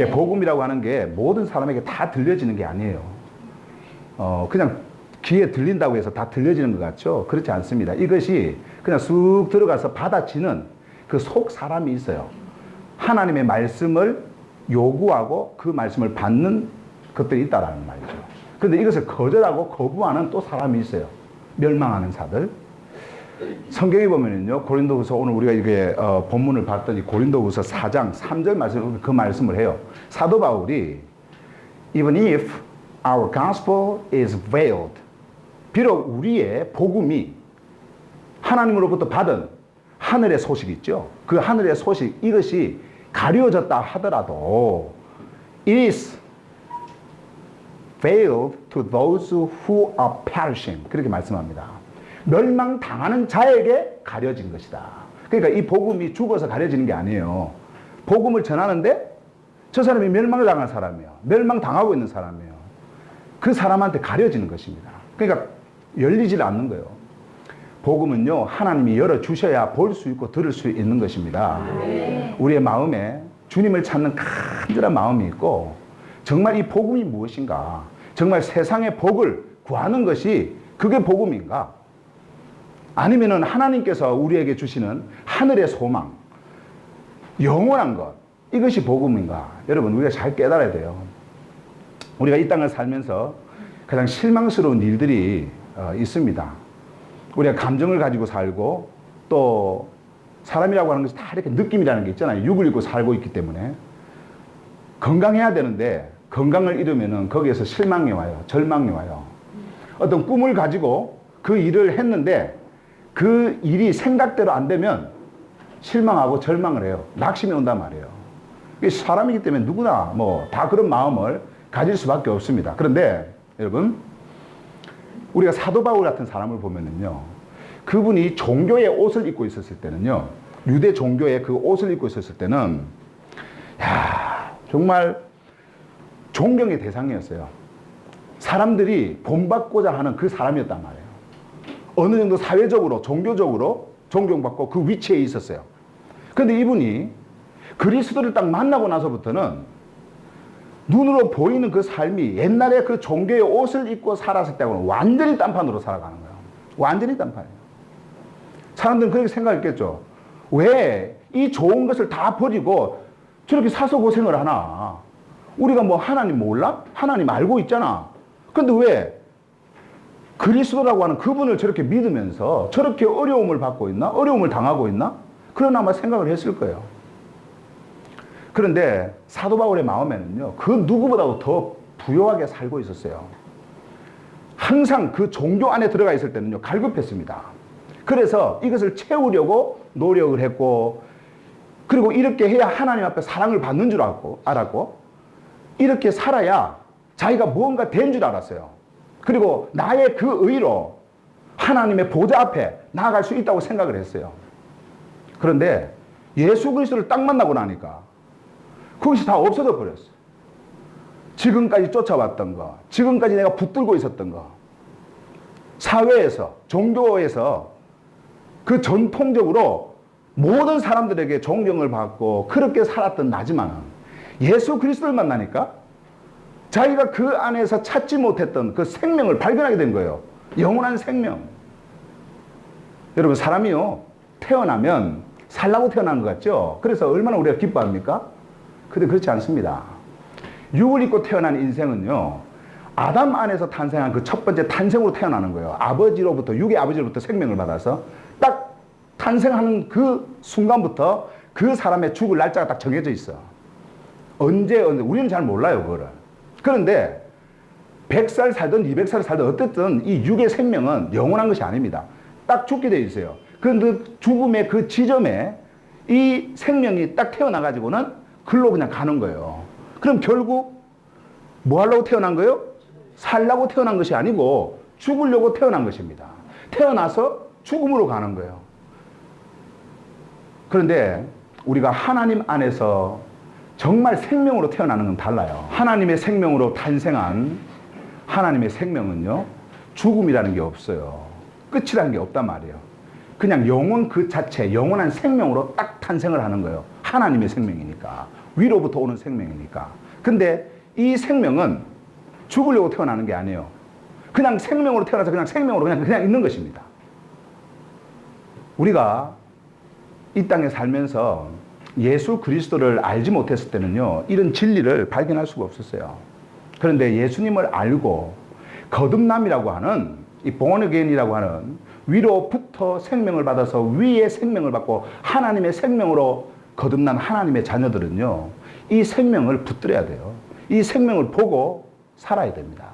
복음이라고 하는 게 모든 사람에게 다 들려지는 게 아니에요. 그냥 귀에 들린다고 해서 다 들려지는 것 같죠? 그렇지 않습니다. 이것이 그냥 쑥 들어가서 받아치는 그 속 사람이 있어요. 하나님의 말씀을 요구하고 그 말씀을 받는 것들이 있다라는 말이죠. 그런데 이것을 거절하고 거부하는 또 사람이 있어요. 멸망하는 자들. 성경에 보면은요, 고린도후서, 오늘 우리가 이게 본문을 봤더니 고린도후서 4장 3절 말씀, 그 말씀을 해요. 사도 바울이 Even if our gospel is veiled, 비록 우리의 복음이 하나님으로부터 받은 하늘의 소식 있죠. 그 하늘의 소식, 이것이 가려졌다 하더라도 it is veiled to those who are perishing. 그렇게 말씀합니다. 멸망당하는 자에게 가려진 것이다. 그러니까 이 복음이 죽어서 가려지는 게 아니에요. 복음을 전하는데 저 사람이 멸망을 당한 사람이에요. 멸망당하고 있는 사람이에요. 그 사람한테 가려지는 것입니다. 그러니까 열리질 않는 거예요. 복음은요, 하나님이 열어주셔야 볼 수 있고 들을 수 있는 것입니다. 우리의 마음에 주님을 찾는 간절한 마음이 있고, 정말 이 복음이 무엇인가, 정말 세상의 복을 구하는 것이 그게 복음인가, 아니면은 하나님께서 우리에게 주시는 하늘의 소망, 영원한 것, 이것이 복음인가. 여러분, 우리가 잘 깨달아야 돼요. 우리가 이 땅을 살면서 가장 실망스러운 일들이 있습니다. 우리가 감정을 가지고 살고, 또 사람이라고 하는 것이 다 이렇게 느낌이라는 게 있잖아요. 육을 입고 살고 있기 때문에 건강해야 되는데 건강을 잃으면은 거기에서 실망이 와요. 절망이 와요. 어떤 꿈을 가지고 그 일을 했는데 그 일이 생각대로 안 되면 실망하고 절망을 해요. 낙심이 온단 말이에요. 사람이기 때문에 누구나 뭐 다 그런 마음을 가질 수밖에 없습니다. 그런데 여러분, 우리가 사도 바울 같은 사람을 보면은요, 그분이 종교의 옷을 입고 있었을 때는요, 유대 종교의 그 옷을 입고 있었을 때는, 야, 정말 존경의 대상이었어요. 사람들이 본받고자 하는 그 사람이었단 말이에요. 어느 정도 사회적으로, 종교적으로 존경받고 그 위치에 있었어요. 그런데 이분이 그리스도를 딱 만나고 나서부터는 눈으로 보이는 그 삶이 옛날에 그 종교의 옷을 입고 살았을 때하고는 완전히 딴판으로 살아가는 거예요. 완전히 딴판이에요. 사람들은 그렇게 생각했겠죠. 왜 이 좋은 것을 다 버리고 저렇게 사서 고생을 하나? 우리가 뭐 하나님 몰라? 하나님 알고 있잖아. 근데 왜 그리스도라고 하는 그분을 저렇게 믿으면서 저렇게 어려움을 받고 있나? 어려움을 당하고 있나? 그런 아마 생각을 했을 거예요. 그런데 사도 바울의 마음에는요, 그 누구보다도 더 부요하게 살고 있었어요. 항상 그 종교 안에 들어가 있을 때는요, 갈급했습니다. 그래서 이것을 채우려고 노력을 했고, 그리고 이렇게 해야 하나님 앞에 사랑을 받는 줄 알았고, 이렇게 살아야 자기가 무언가 된 줄 알았어요. 그리고 나의 그 의로 하나님의 보좌 앞에 나아갈 수 있다고 생각을 했어요. 그런데 예수 그리스도를 딱 만나고 나니까 그것이 다 없어져 버렸어요. 지금까지 쫓아왔던 거, 지금까지 내가 붙들고 있었던 거, 사회에서, 종교에서 그 전통적으로 모든 사람들에게 존경을 받고 그렇게 살았던 나지만은 예수 그리스도를 만나니까 자기가 그 안에서 찾지 못했던 그 생명을 발견하게 된 거예요. 영원한 생명. 여러분, 사람이요, 태어나면 살라고 태어난 것 같죠? 그래서 얼마나 우리가 기뻐합니까? 근데 그렇지 않습니다. 육을 입고 태어난 인생은요, 아담 안에서 탄생한 그 첫 번째 탄생으로 태어나는 거예요. 아버지로부터, 육의 아버지로부터 생명을 받아서 딱 탄생하는 그 순간부터 그 사람의 죽을 날짜가 딱 정해져 있어. 언제 우리는 잘 몰라요, 그거를. 그런데 100살 살든 200살 살든 어쨌든 이 육의 생명은 영원한 것이 아닙니다. 딱 죽게 돼 있어요. 그런데 죽음의 그 지점에 이 생명이 딱 태어나가지고는 글로 그냥 가는 거예요. 그럼 결국 뭐 하려고 태어난 거예요? 살라고 태어난 것이 아니고 죽으려고 태어난 것입니다. 태어나서 죽음으로 가는 거예요. 그런데 우리가 하나님 안에서 정말 생명으로 태어나는 건 달라요. 하나님의 생명으로 탄생한 하나님의 생명은요, 죽음이라는 게 없어요. 끝이라는 게 없단 말이에요. 그냥 영혼 그 자체, 영원한 생명으로 딱 탄생을 하는 거예요. 하나님의 생명이니까. 위로부터 오는 생명이니까. 근데 이 생명은 죽으려고 태어나는 게 아니에요. 그냥 생명으로 태어나서 그냥 생명으로 그냥 있는 것입니다. 우리가 이 땅에 살면서 예수 그리스도를 알지 못했을 때는요, 이런 진리를 발견할 수가 없었어요. 그런데 예수님을 알고 거듭남이라고 하는, 이 born again이라고 하는 위로부터 생명을 받아서 위의 생명을 받고 하나님의 생명으로 거듭난 하나님의 자녀들은요, 이 생명을 붙들어야 돼요. 이 생명을 보고 살아야 됩니다.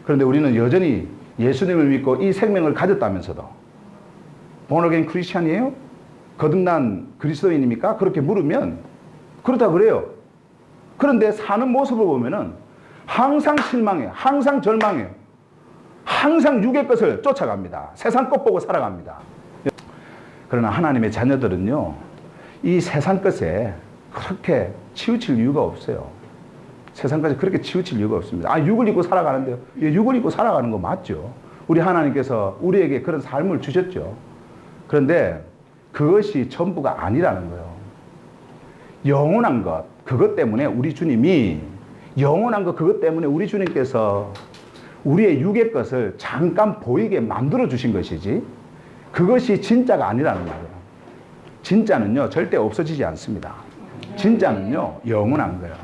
그런데 우리는 여전히 예수님을 믿고 이 생명을 가졌다면서도 born again 크리스찬이에요? 거듭난 그리스도인입니까? 그렇게 물으면 그렇다 그래요. 그런데 사는 모습을 보면은 항상 실망해요. 항상 절망해요. 항상 육의 것을 쫓아갑니다. 세상 것 보고 살아갑니다. 그러나 하나님의 자녀들은요, 이 세상 것에 그렇게 치우칠 이유가 없어요. 세상 것에 그렇게 치우칠 이유가 없습니다. 육을 입고 살아가는데요. 육을 입고 살아가는 거 맞죠. 우리 하나님께서 우리에게 그런 삶을 주셨죠. 그런데 그것이 전부가 아니라는 거예요. 영원한 것, 그것 때문에 우리 주님이, 영원한 것, 그것 때문에 우리 주님께서 우리의 육의 것을 잠깐 보이게 만들어 주신 것이지, 그것이 진짜가 아니라는 거예요. 진짜는요, 절대 없어지지 않습니다. 진짜는요, 영원한 거예요.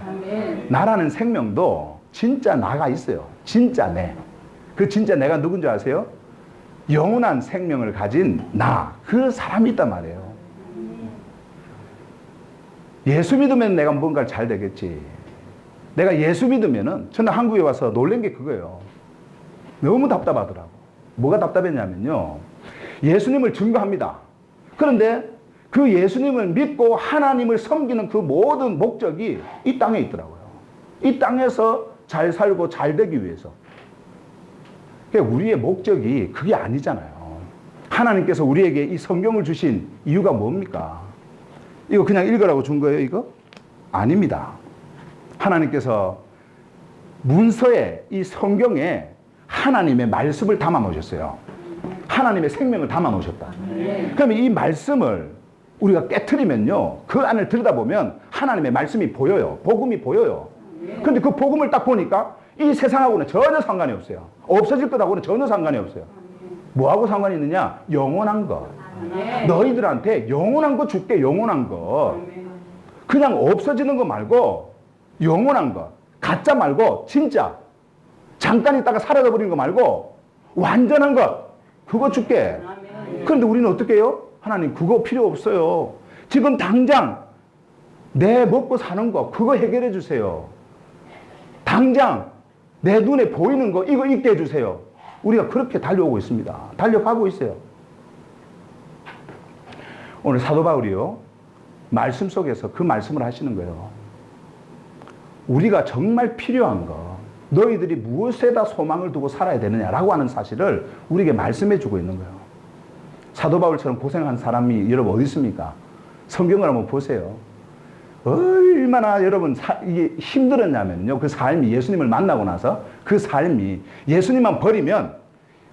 나라는 생명도 진짜 나가 있어요. 진짜 내. 그 진짜 내가 누군지 아세요? 영원한 생명을 가진 나, 그 사람이 있단 말이에요. 예수 믿으면 내가 뭔가 잘 되겠지. 내가 예수 믿으면은, 저는 한국에 와서 놀란 게 그거예요. 너무 답답하더라고. 뭐가 답답했냐면요, 예수님을 증거합니다. 그런데 그 예수님을 믿고 하나님을 섬기는 그 모든 목적이 이 땅에 있더라고요. 이 땅에서 잘 살고 잘 되기 위해서. 우리의 목적이 그게 아니잖아요. 하나님께서 우리에게 이 성경을 주신 이유가 뭡니까? 이거 그냥 읽으라고 준 거예요, 이거? 아닙니다. 하나님께서 문서에, 이 성경에 하나님의 말씀을 담아 놓으셨어요. 하나님의 생명을 담아 놓으셨다. 그러면 이 말씀을 우리가 깨트리면요, 그 안을 들여다보면 하나님의 말씀이 보여요. 복음이 보여요. 그런데 그 복음을 딱 보니까 이 세상하고는 전혀 상관이 없어요. 없어질 것하고는 전혀 상관이 없어요. 뭐하고 상관이 있느냐? 영원한 것. 너희들한테 영원한 거 줄게, 영원한 거. 그냥 없어지는 거 말고 영원한 것. 가짜 말고 진짜. 잠깐 있다가 사라져 버리는 거 말고 완전한 것. 그거 줄게. 그런데 우리는 어떻게 해요? 하나님, 그거 필요 없어요. 지금 당장 내 먹고 사는 거, 그거 해결해 주세요. 당장 내 눈에 보이는 거, 이거 있게 해주세요. 우리가 그렇게 달려오고 있습니다. 달려가고 있어요. 오늘 사도 바울이요, 말씀 속에서 그 말씀을 하시는 거예요. 우리가 정말 필요한 거, 너희들이 무엇에다 소망을 두고 살아야 되느냐라고 하는 사실을 우리에게 말씀해 주고 있는 거예요. 사도 바울처럼 고생한 사람이 여러분 어디 있습니까? 성경을 한번 보세요. 얼마나 여러분 이게 힘들었냐면요, 그 삶이, 예수님을 만나고 나서 그 삶이, 예수님만 버리면,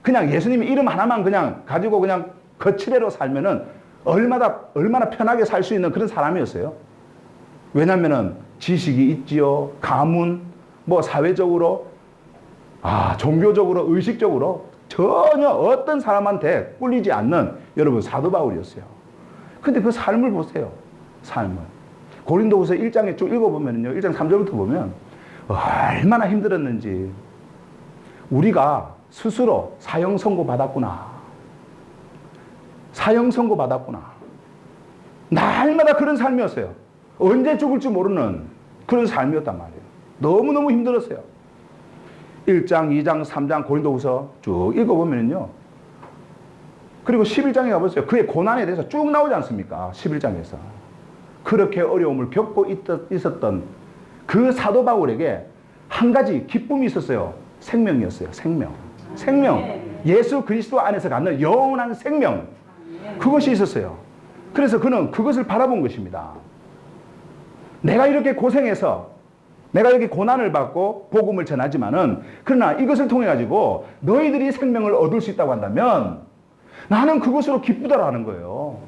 그냥 예수님 이름 하나만 그냥 가지고 그냥 거칠애로 살면은 얼마나 편하게 살 수 있는 그런 사람이었어요. 왜냐면은 지식이 있지요, 가문, 뭐 사회적으로, 종교적으로, 의식적으로 전혀 어떤 사람한테 꿀리지 않는 여러분 사도 바울이었어요. 근데 그 삶을 보세요. 삶을. 고린도후서 1장에 쭉 읽어보면요, 1장 3절부터 보면 얼마나 힘들었는지. 우리가 스스로 사형 선고 받았구나. 사형 선고 받았구나. 날마다 그런 삶이었어요. 언제 죽을지 모르는 그런 삶이었단 말이에요. 너무너무 힘들었어요. 1장, 2장, 3장 고린도후서 쭉 읽어보면요. 그리고 11장에 가보세요. 그의 고난에 대해서 쭉 나오지 않습니까? 11장에서. 그렇게 어려움을 겪고 있었던 그 사도 바울에게 한 가지 기쁨이 있었어요. 생명이었어요. 생명. 생명. 예수 그리스도 안에서 갖는 영원한 생명. 그것이 있었어요. 그래서 그는 그것을 바라본 것입니다. 내가 이렇게 고생해서, 내가 이렇게 고난을 받고 복음을 전하지만은, 그러나 이것을 통해 가지고 너희들이 생명을 얻을 수 있다고 한다면 나는 그것으로 기쁘다라는 거예요.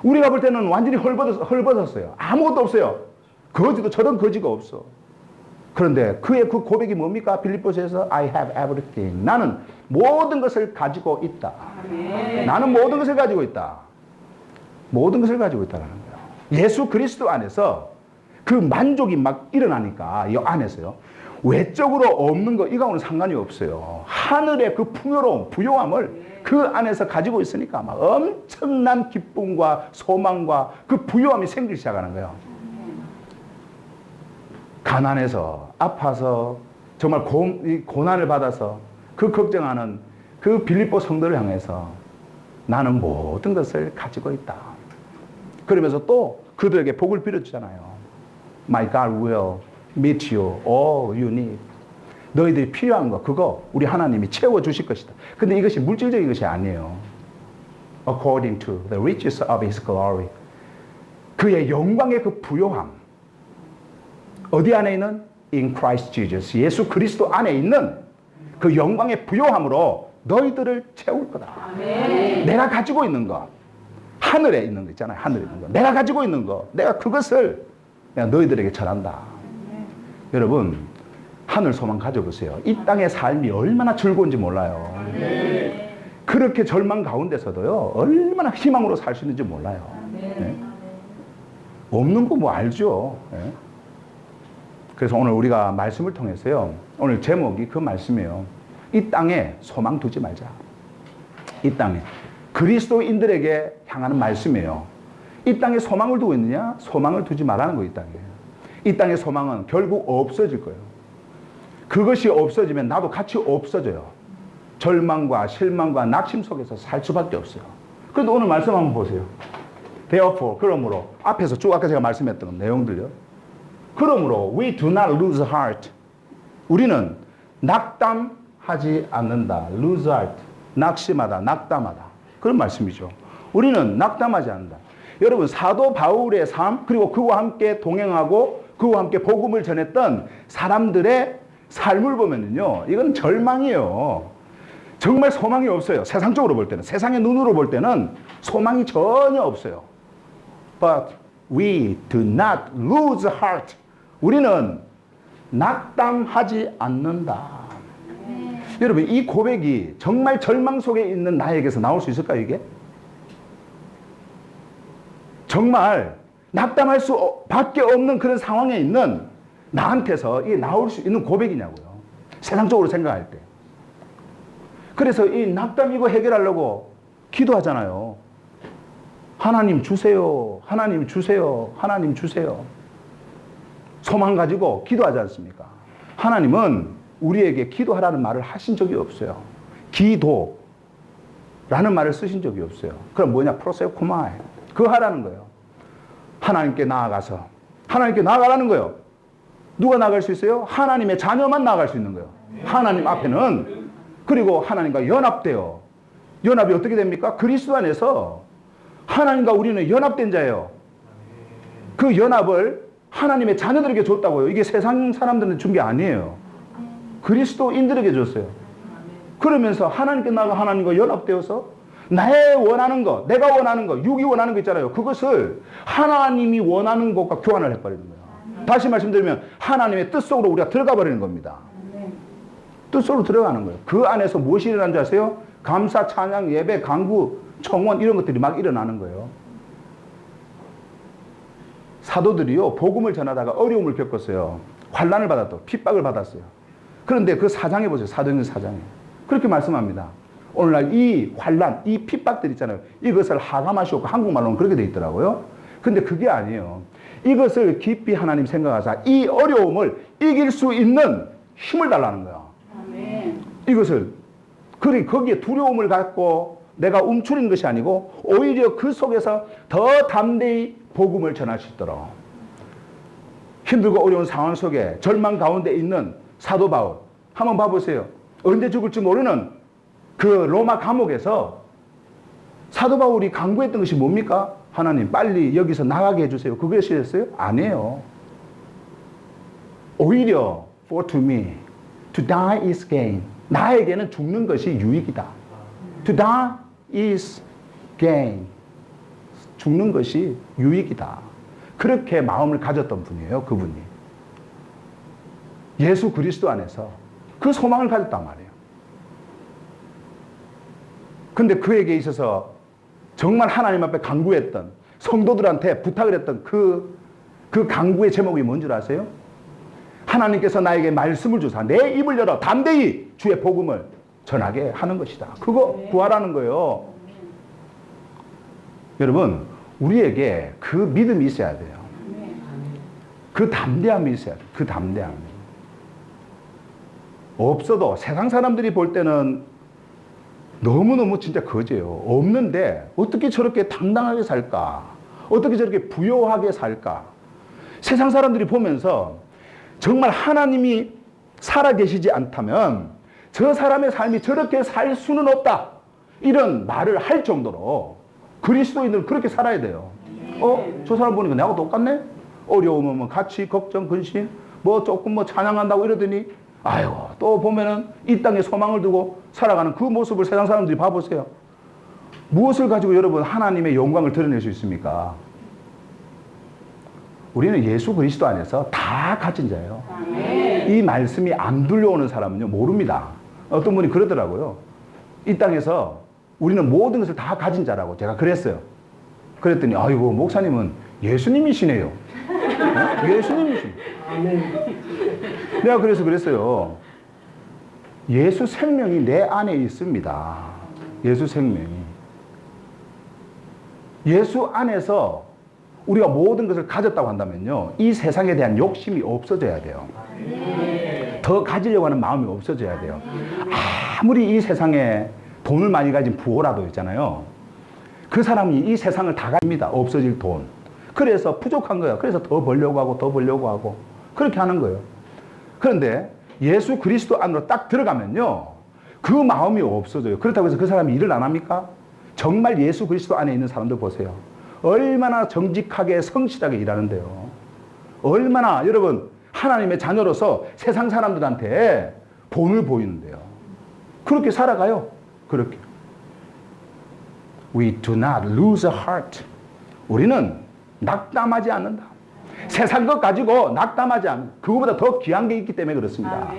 우리가 볼 때는 완전히 헐벗었어요. 아무것도 없어요. 거지도 저런 거지가 없어. 그런데 그의 그 고백이 뭡니까? 빌립보서에서 I have everything. 나는 모든 것을 가지고 있다. 나는 모든 것을 가지고 있다. 모든 것을 가지고 있다는 거예요. 예수 그리스도 안에서 그 만족이 막 일어나니까 이 안에서요. 외적으로 없는 거 이거하고는 상관이 없어요. 하늘의 그 풍요로움, 부요함을 그 안에서 가지고 있으니까 막 엄청난 기쁨과 소망과 그 부요함이 생기기 시작하는 거예요. 가난해서 아파서 정말 고난을 받아서 그 걱정하는 그 빌립보 성도를 향해서 나는 모든 것을 가지고 있다. 그러면서 또 그들에게 복을 빌어주잖아요. My God will meet you all you need. 너희들이 필요한 거 그거 우리 하나님이 채워주실 것이다. 근데 이것이 물질적인 것이 아니에요. According to the riches of His glory. 그의 영광의 그 부요함. 어디 안에 있는? In Christ Jesus. 예수 그리스도 안에 있는 그 영광의 부요함으로 너희들을 채울 거다. 아멘. 내가 가지고 있는 거. 하늘에 있는 거 있잖아요. 하늘에 있는 거. 내가 가지고 있는 거. 내가 그것을 내가 너희들에게 전한다. 아멘. 여러분 하늘 소망 가져보세요. 이 땅의 삶이 얼마나 즐거운지 몰라요. 아멘. 그렇게 절망 가운데서도요. 얼마나 희망으로 살 수 있는지 몰라요. 네? 없는 거 뭐 알죠. 네? 그래서 오늘 우리가 말씀을 통해서요. 오늘 제목이 그 말씀이에요. 이 땅에 소망 두지 말자. 이 땅에. 그리스도인들에게 향하는 말씀이에요. 이 땅에 소망을 두고 있느냐? 소망을 두지 말라는 거예요. 이 땅에. 이 땅의 소망은 결국 없어질 거예요. 그것이 없어지면 나도 같이 없어져요. 절망과 실망과 낙심 속에서 살 수밖에 없어요. 그런데 오늘 말씀 한번 보세요. Therefore, 그러므로 앞에서 쭉 아까 제가 말씀했던 내용들요. 그러므로 we do not lose heart. 우리는 낙담하지 않는다. lose heart. 낙심하다, 낙담하다. 그런 말씀이죠. 우리는 낙담하지 않는다. 여러분 사도 바울의 삶 그리고 그와 함께 동행하고 그와 함께 복음을 전했던 사람들의 삶을 보면요. 이건 절망이에요. 정말 소망이 없어요. 세상적으로 볼 때는. 세상의 눈으로 볼 때는 소망이 전혀 없어요. But we do not lose heart. 우리는 낙담하지 않는다. 여러분 이 고백이 정말 절망 속에 있는 나에게서 나올 수 있을까요 이게? 정말 낙담할 수밖에 없는 그런 상황에 있는 나한테서 이게 나올 수 있는 고백이냐고요. 세상적으로 생각할 때. 그래서 이 낙담 이거 해결하려고 기도하잖아요. 하나님 주세요. 하나님 주세요. 하나님 주세요. 소망 가지고 기도하지 않습니까? 하나님은 우리에게 기도하라는 말을 하신 적이 없어요. 기도라는 말을 쓰신 적이 없어요. 그럼 뭐냐? 프로세코마이. 그거 하라는 거예요. 하나님께 나아가서. 하나님께 나아가라는 거예요. 누가 나아갈 수 있어요? 하나님의 자녀만 나아갈 수 있는 거예요. 하나님 앞에는. 그리고 하나님과 연합돼요. 연합이 어떻게 됩니까? 그리스도 안에서 하나님과 우리는 연합된 자예요. 그 연합을 하나님의 자녀들에게 줬다고요. 이게 세상 사람들은 준 게 아니에요. 그리스도인들에게 줬어요. 그러면서 하나님께 나아가 하나님과 연합되어서 나의 원하는 거, 내가 원하는 거, 육이 원하는 거 있잖아요. 그것을 하나님이 원하는 것과 교환을 해버리는 거예요. 다시 말씀드리면 하나님의 뜻 속으로 우리가 들어가 버리는 겁니다. 뜻 속으로 들어가는 거예요. 그 안에서 무엇이 일어나는 줄 아세요? 감사, 찬양, 예배, 강구, 청원 이런 것들이 막 일어나는 거예요. 사도들이요 복음을 전하다가 어려움을 겪었어요. 환난을 받았다. 핍박을 받았어요. 그런데 그 사장에 보세요. 사도행전 4장에 그렇게 말씀합니다. 오늘날 이 환난, 이 핍박들 있잖아요. 이것을 하가마시오고 한국말로는 그렇게 돼 있더라고요. 근데 그게 아니에요. 이것을 깊이 하나님 생각하사 이 어려움을 이길 수 있는 힘을 달라는 거예요. 아멘. 이것을 거기에 두려움을 갖고 내가 움츠린 것이 아니고 오히려 그 속에서 더 담대히 복음을 전할 수 있도록. 힘들고 어려운 상황 속에 절망 가운데 있는 사도 바울 한번 봐보세요. 언제 죽을지 모르는 그 로마 감옥에서 사도 바울이 강구했던 것이 뭡니까? 하나님 빨리 여기서 나가게 해주세요. 그것이었어요? 아니에요. 오히려 for to me to die is gain. 나에게는 죽는 것이 유익이다. To die is gain. 죽는 것이 유익이다. 그렇게 마음을 가졌던 분이에요, 그분이. 예수 그리스도 안에서 그 소망을 가졌단 말이에요. 근데 그에게 있어서 정말 하나님 앞에 간구했던, 성도들한테 부탁을 했던 그 간구의 제목이 뭔 줄 아세요? 하나님께서 나에게 말씀을 주사 내 입을 열어 담대히 주의 복음을 전하게 하는 것이다. 그거 구하라는 거예요. 여러분, 우리에게 그 믿음이 있어야 돼요. 그 담대함이 있어야 돼요. 그 담대함. 없어도 세상 사람들이 볼 때는 너무너무 진짜 거지예요. 없는데 어떻게 저렇게 당당하게 살까? 어떻게 저렇게 부요하게 살까? 세상 사람들이 보면서 정말 하나님이 살아계시지 않다면 저 사람의 삶이 저렇게 살 수는 없다. 이런 말을 할 정도로 그리스도인들은 그렇게 살아야 돼요. 저 사람 보니까 나하고 똑같네? 어려우면 뭐 같이 걱정, 근심, 뭐 조금 뭐 찬양한다고 이러더니 아이고, 또 보면은 이 땅에 소망을 두고 살아가는 그 모습을 세상 사람들이 봐보세요. 무엇을 가지고 여러분 하나님의 영광을 드러낼 수 있습니까? 우리는 예수 그리스도 안에서 다 가진 자예요. 이 말씀이 안 들려오는 사람은요, 모릅니다. 어떤 분이 그러더라고요. 이 땅에서 우리는 모든 것을 다 가진 자라고 제가 그랬어요. 그랬더니, 아이고, 목사님은 예수님이시네요. 예수님이시네. 내가 그래서 그랬어요. 예수 생명이 내 안에 있습니다. 예수 생명이. 예수 안에서 우리가 모든 것을 가졌다고 한다면요, 이 세상에 대한 욕심이 없어져야 돼요. 더 가지려고 하는 마음이 없어져야 돼요. 아무리 이 세상에 돈을 많이 가진 부호라도 있잖아요. 그 사람이 이 세상을 다 가집니다. 없어질 돈. 그래서 부족한 거예요. 그래서 더 벌려고 하고 더 벌려고 하고 그렇게 하는 거예요. 그런데 예수 그리스도 안으로 딱 들어가면요, 그 마음이 없어져요. 그렇다고 해서 그 사람이 일을 안 합니까? 정말 예수 그리스도 안에 있는 사람들 보세요. 얼마나 정직하게 성실하게 일하는데요. 얼마나 여러분 하나님의 자녀로서 세상 사람들한테 본을 보이는데요. 그렇게 살아가요. 그렇게. We do not lose a heart. 우리는 낙담하지 않는다. 세상 것 가지고 낙담하지 않는다. 그거보다 더 귀한 게 있기 때문에 그렇습니다.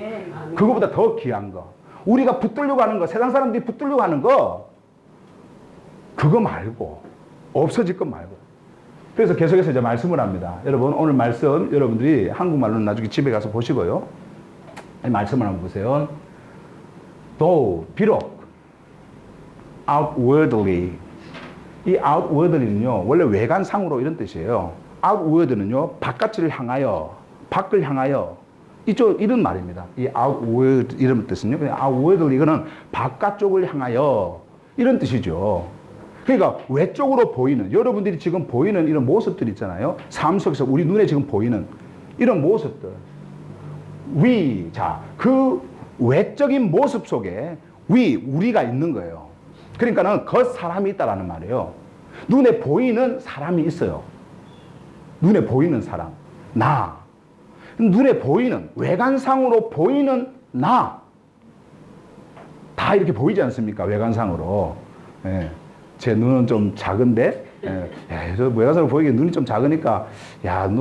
그거보다 더 귀한 거. 우리가 붙들려고 하는 거, 세상 사람들이 붙들려고 하는 거, 그거 말고, 없어질 것 말고. 그래서 계속해서 이제 말씀을 합니다. 여러분, 오늘 말씀 여러분들이 한국말로는 나중에 집에 가서 보시고요. 말씀을 한번 보세요. Though, 비록, outwardly. 이 outwardly는요, 원래 외관상으로 이런 뜻이에요. outward는요, 바깥을 향하여, 밖을 향하여, 이런 말입니다. 이 outward, 이런 뜻은요. outwardly, 이거는 바깥쪽을 향하여, 이런 뜻이죠. 그러니까 외적으로 보이는, 여러분들이 지금 보이는 이런 모습들 있잖아요. 삶 속에서 우리 눈에 지금 보이는 이런 모습들. 자, 그 외적인 모습 속에 우리가 있는 거예요. 그러니까는 그 사람이 있다라는 말이에요. 눈에 보이는 사람이 있어요. 눈에 보이는 사람. 나. 눈에 보이는, 외관상으로 보이는 나. 다 이렇게 보이지 않습니까? 외관상으로. 예. 제 눈은 좀 작은데, 저 외관상으로 보이기에 눈이 좀 작으니까,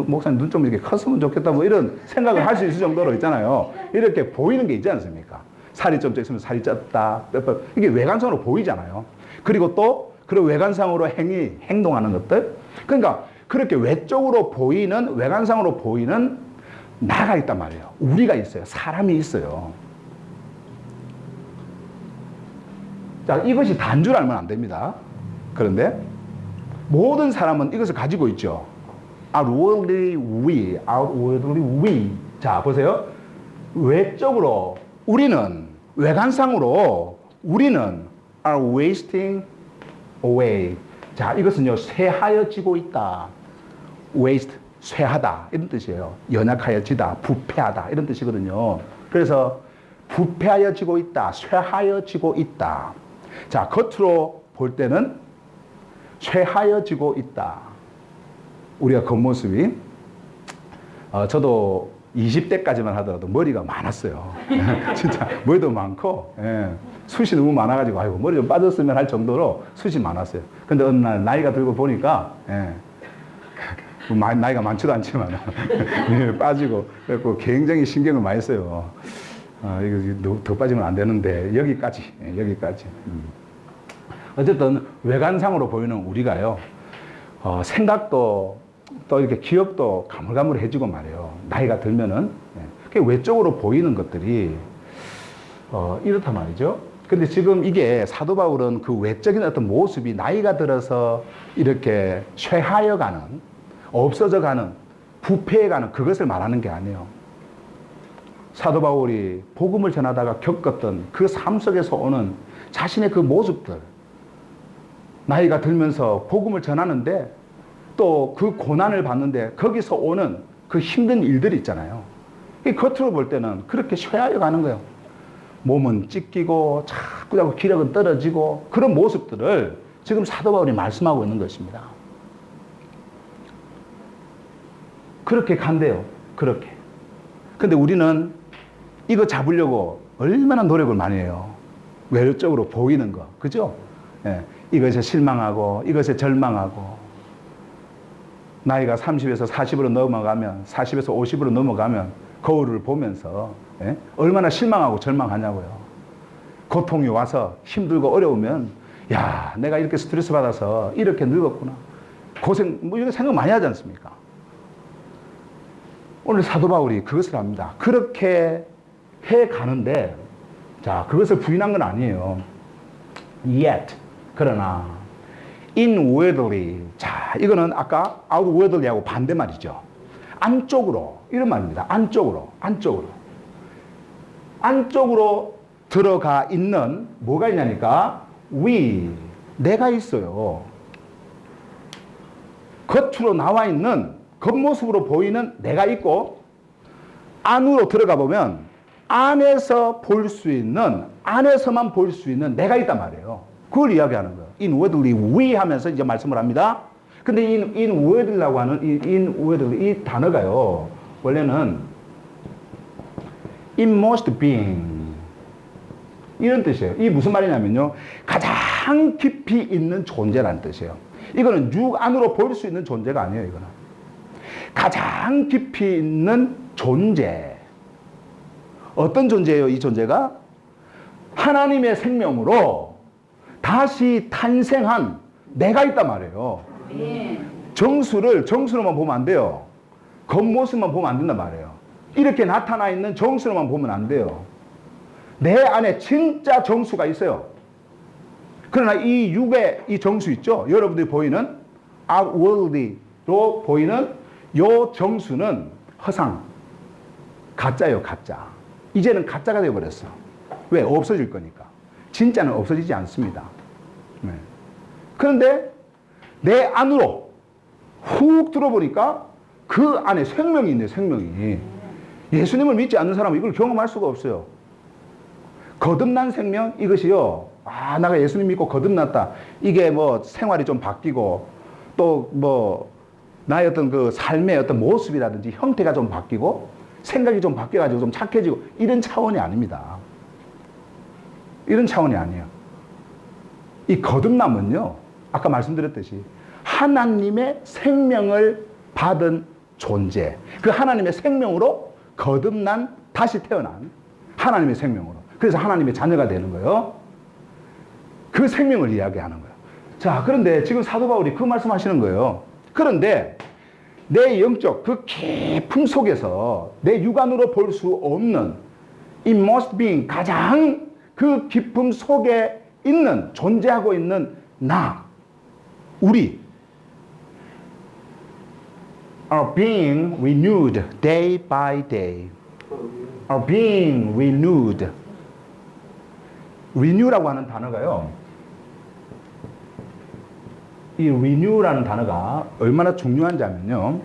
목사님 눈 좀 이렇게 컸으면 좋겠다, 뭐 이런 생각을 할 수 있을 정도로 있잖아요. 이렇게 보이는 게 있지 않습니까? 살이 좀 쪘으면 살이 쪘다, 이게 외관상으로 보이잖아요. 그리고 또, 그런 외관상으로 행동하는 것들. 그러니까, 그렇게 외적으로 보이는, 외관상으로 보이는 나가 있단 말이에요. 우리가 있어요. 사람이 있어요. 자, 이것이 다인 줄 알면 안 됩니다. 그런데 모든 사람은 이것을 가지고 있죠. outwardly we. 자, 보세요. 외적으로 우리는, 외관상으로 우리는 are wasting away. 자, 이것은요, 쇠하여지고 있다. waste, 쇠하다. 이런 뜻이에요. 연약하여지다, 부패하다. 이런 뜻이거든요. 그래서 부패하여지고 있다, 쇠하여지고 있다. 자, 겉으로 볼 때는 쇠하여지고 있다. 우리가 겉모습이, 저도 20대까지만 하더라도 머리가 많았어요. 진짜 머리도 많고, 예. 숱이 너무 많아가지고, 아이고, 머리 좀 빠졌으면 할 정도로 숱이 많았어요. 근데 어느 날 나이가 들고 보니까, 예. 나이가 많지도 않지만, 예, 빠지고, 그래서 굉장히 신경을 많이 써요. 이거 더 빠지면 안 되는데, 여기까지, 예, 여기까지. 어쨌든, 외관상으로 보이는 우리가요, 생각도, 또 이렇게 기억도 가물가물해지고 말이에요. 나이가 들면은. 예. 외적으로 보이는 것들이, 이렇단 말이죠. 근데 지금 이게 사도 바울은 그 외적인 어떤 모습이 나이가 들어서 이렇게 쇠하여 가는, 없어져 가는, 부패해 가는 그것을 말하는 게 아니에요. 사도 바울이 복음을 전하다가 겪었던 그 삶 속에서 오는 자신의 그 모습들, 나이가 들면서 복음을 전하는데 또 그 고난을 받는데 거기서 오는 그 힘든 일들이 있잖아요. 겉으로 볼 때는 그렇게 쇠하여 가는 거예요. 몸은 찢기고 자꾸 기력은 떨어지고 그런 모습들을 지금 사도 바울이 말씀하고 있는 것입니다. 그렇게 간대요. 그렇게. 근데 우리는 이거 잡으려고 얼마나 노력을 많이 해요. 외적으로 보이는 거. 그죠? 예. 이것에 실망하고 이것에 절망하고 나이가 30에서 40으로 넘어가면 40에서 50으로 넘어가면 거울을 보면서 예? 얼마나 실망하고 절망하냐고요. 고통이 와서 힘들고 어려우면 야 내가 이렇게 스트레스 받아서 이렇게 늙었구나. 고생 뭐 이런 생각 많이 하지 않습니까? 오늘 사도 바울이 그것을 합니다. 그렇게 해 가는데 자 그것을 부인한 건 아니에요. Yet 그러나 inwardly 자 이거는 아까 outwardly하고 반대말이죠. 안쪽으로 이런 말입니다. 안쪽으로 들어가 있는 뭐가 있냐니까 내가 있어요. 겉으로 나와 있는 겉모습으로 보이는 내가 있고 안으로 들어가 보면 안에서만 볼 수 있는 내가 있단 말이에요. 그걸 이야기하는 거예요. inwardly we 하면서 이제 말씀을 합니다. 근데 inwardly라고 하는 inwardly 이 단어가요. 원래는 inmost being 이런 뜻이에요. 이게 무슨 말이냐면요. 가장 깊이 있는 존재라는 뜻이에요. 이거는 육 안으로 볼 수 있는 존재가 아니에요. 이거는 가장 깊이 있는 존재. 어떤 존재예요? 이 존재가 하나님의 생명으로 다시 탄생한 내가 있단 말이에요. 정수로만 보면 안 돼요. 겉모습만 보면 안 된단 말이에요. 이렇게 나타나 있는 정수로만 보면 안 돼요. 내 안에 진짜 정수가 있어요. 그러나 이 육의 이 정수 있죠? 여러분들이 보이는 outwardly로 보이는 요 정수는 허상. 가짜예요, 가짜. 이제는 가짜가 되어버렸어. 왜? 없어질 거니까. 진짜는 없어지지 않습니다. 네. 그런데 내 안으로 훅 들어보니까 그 안에 생명이 있네, 생명이. 예수님을 믿지 않는 사람은 이걸 경험할 수가 없어요. 거듭난 생명, 이것이요. 내가 예수님 믿고 거듭났다. 이게 뭐 생활이 좀 바뀌고 또 뭐 나의 어떤 그 삶의 어떤 모습이라든지 형태가 좀 바뀌고 생각이 좀 바뀌어가지고 좀 착해지고 이런 차원이 아닙니다. 이런 차원이 아니에요. 이 거듭남은요. 아까 말씀드렸듯이 하나님의 생명을 받은 존재. 그 하나님의 생명으로 거듭난 다시 태어난 하나님의 생명으로. 그래서 하나님의 자녀가 되는 거예요. 그 생명을 이야기하는 거예요. 자, 그런데 지금 사도 바울이 그 말씀하시는 거예요. 그런데 내 영적 그 깊음 속에서 내 육안으로 볼 수 없는 inmost being 가장 그 깊음 속에 있는 존재하고 있는 우리 are being renewed day by day. are being renewed. renew라고 하는 단어가요. 이 renew라는 단어가 얼마나 중요한지 하면요.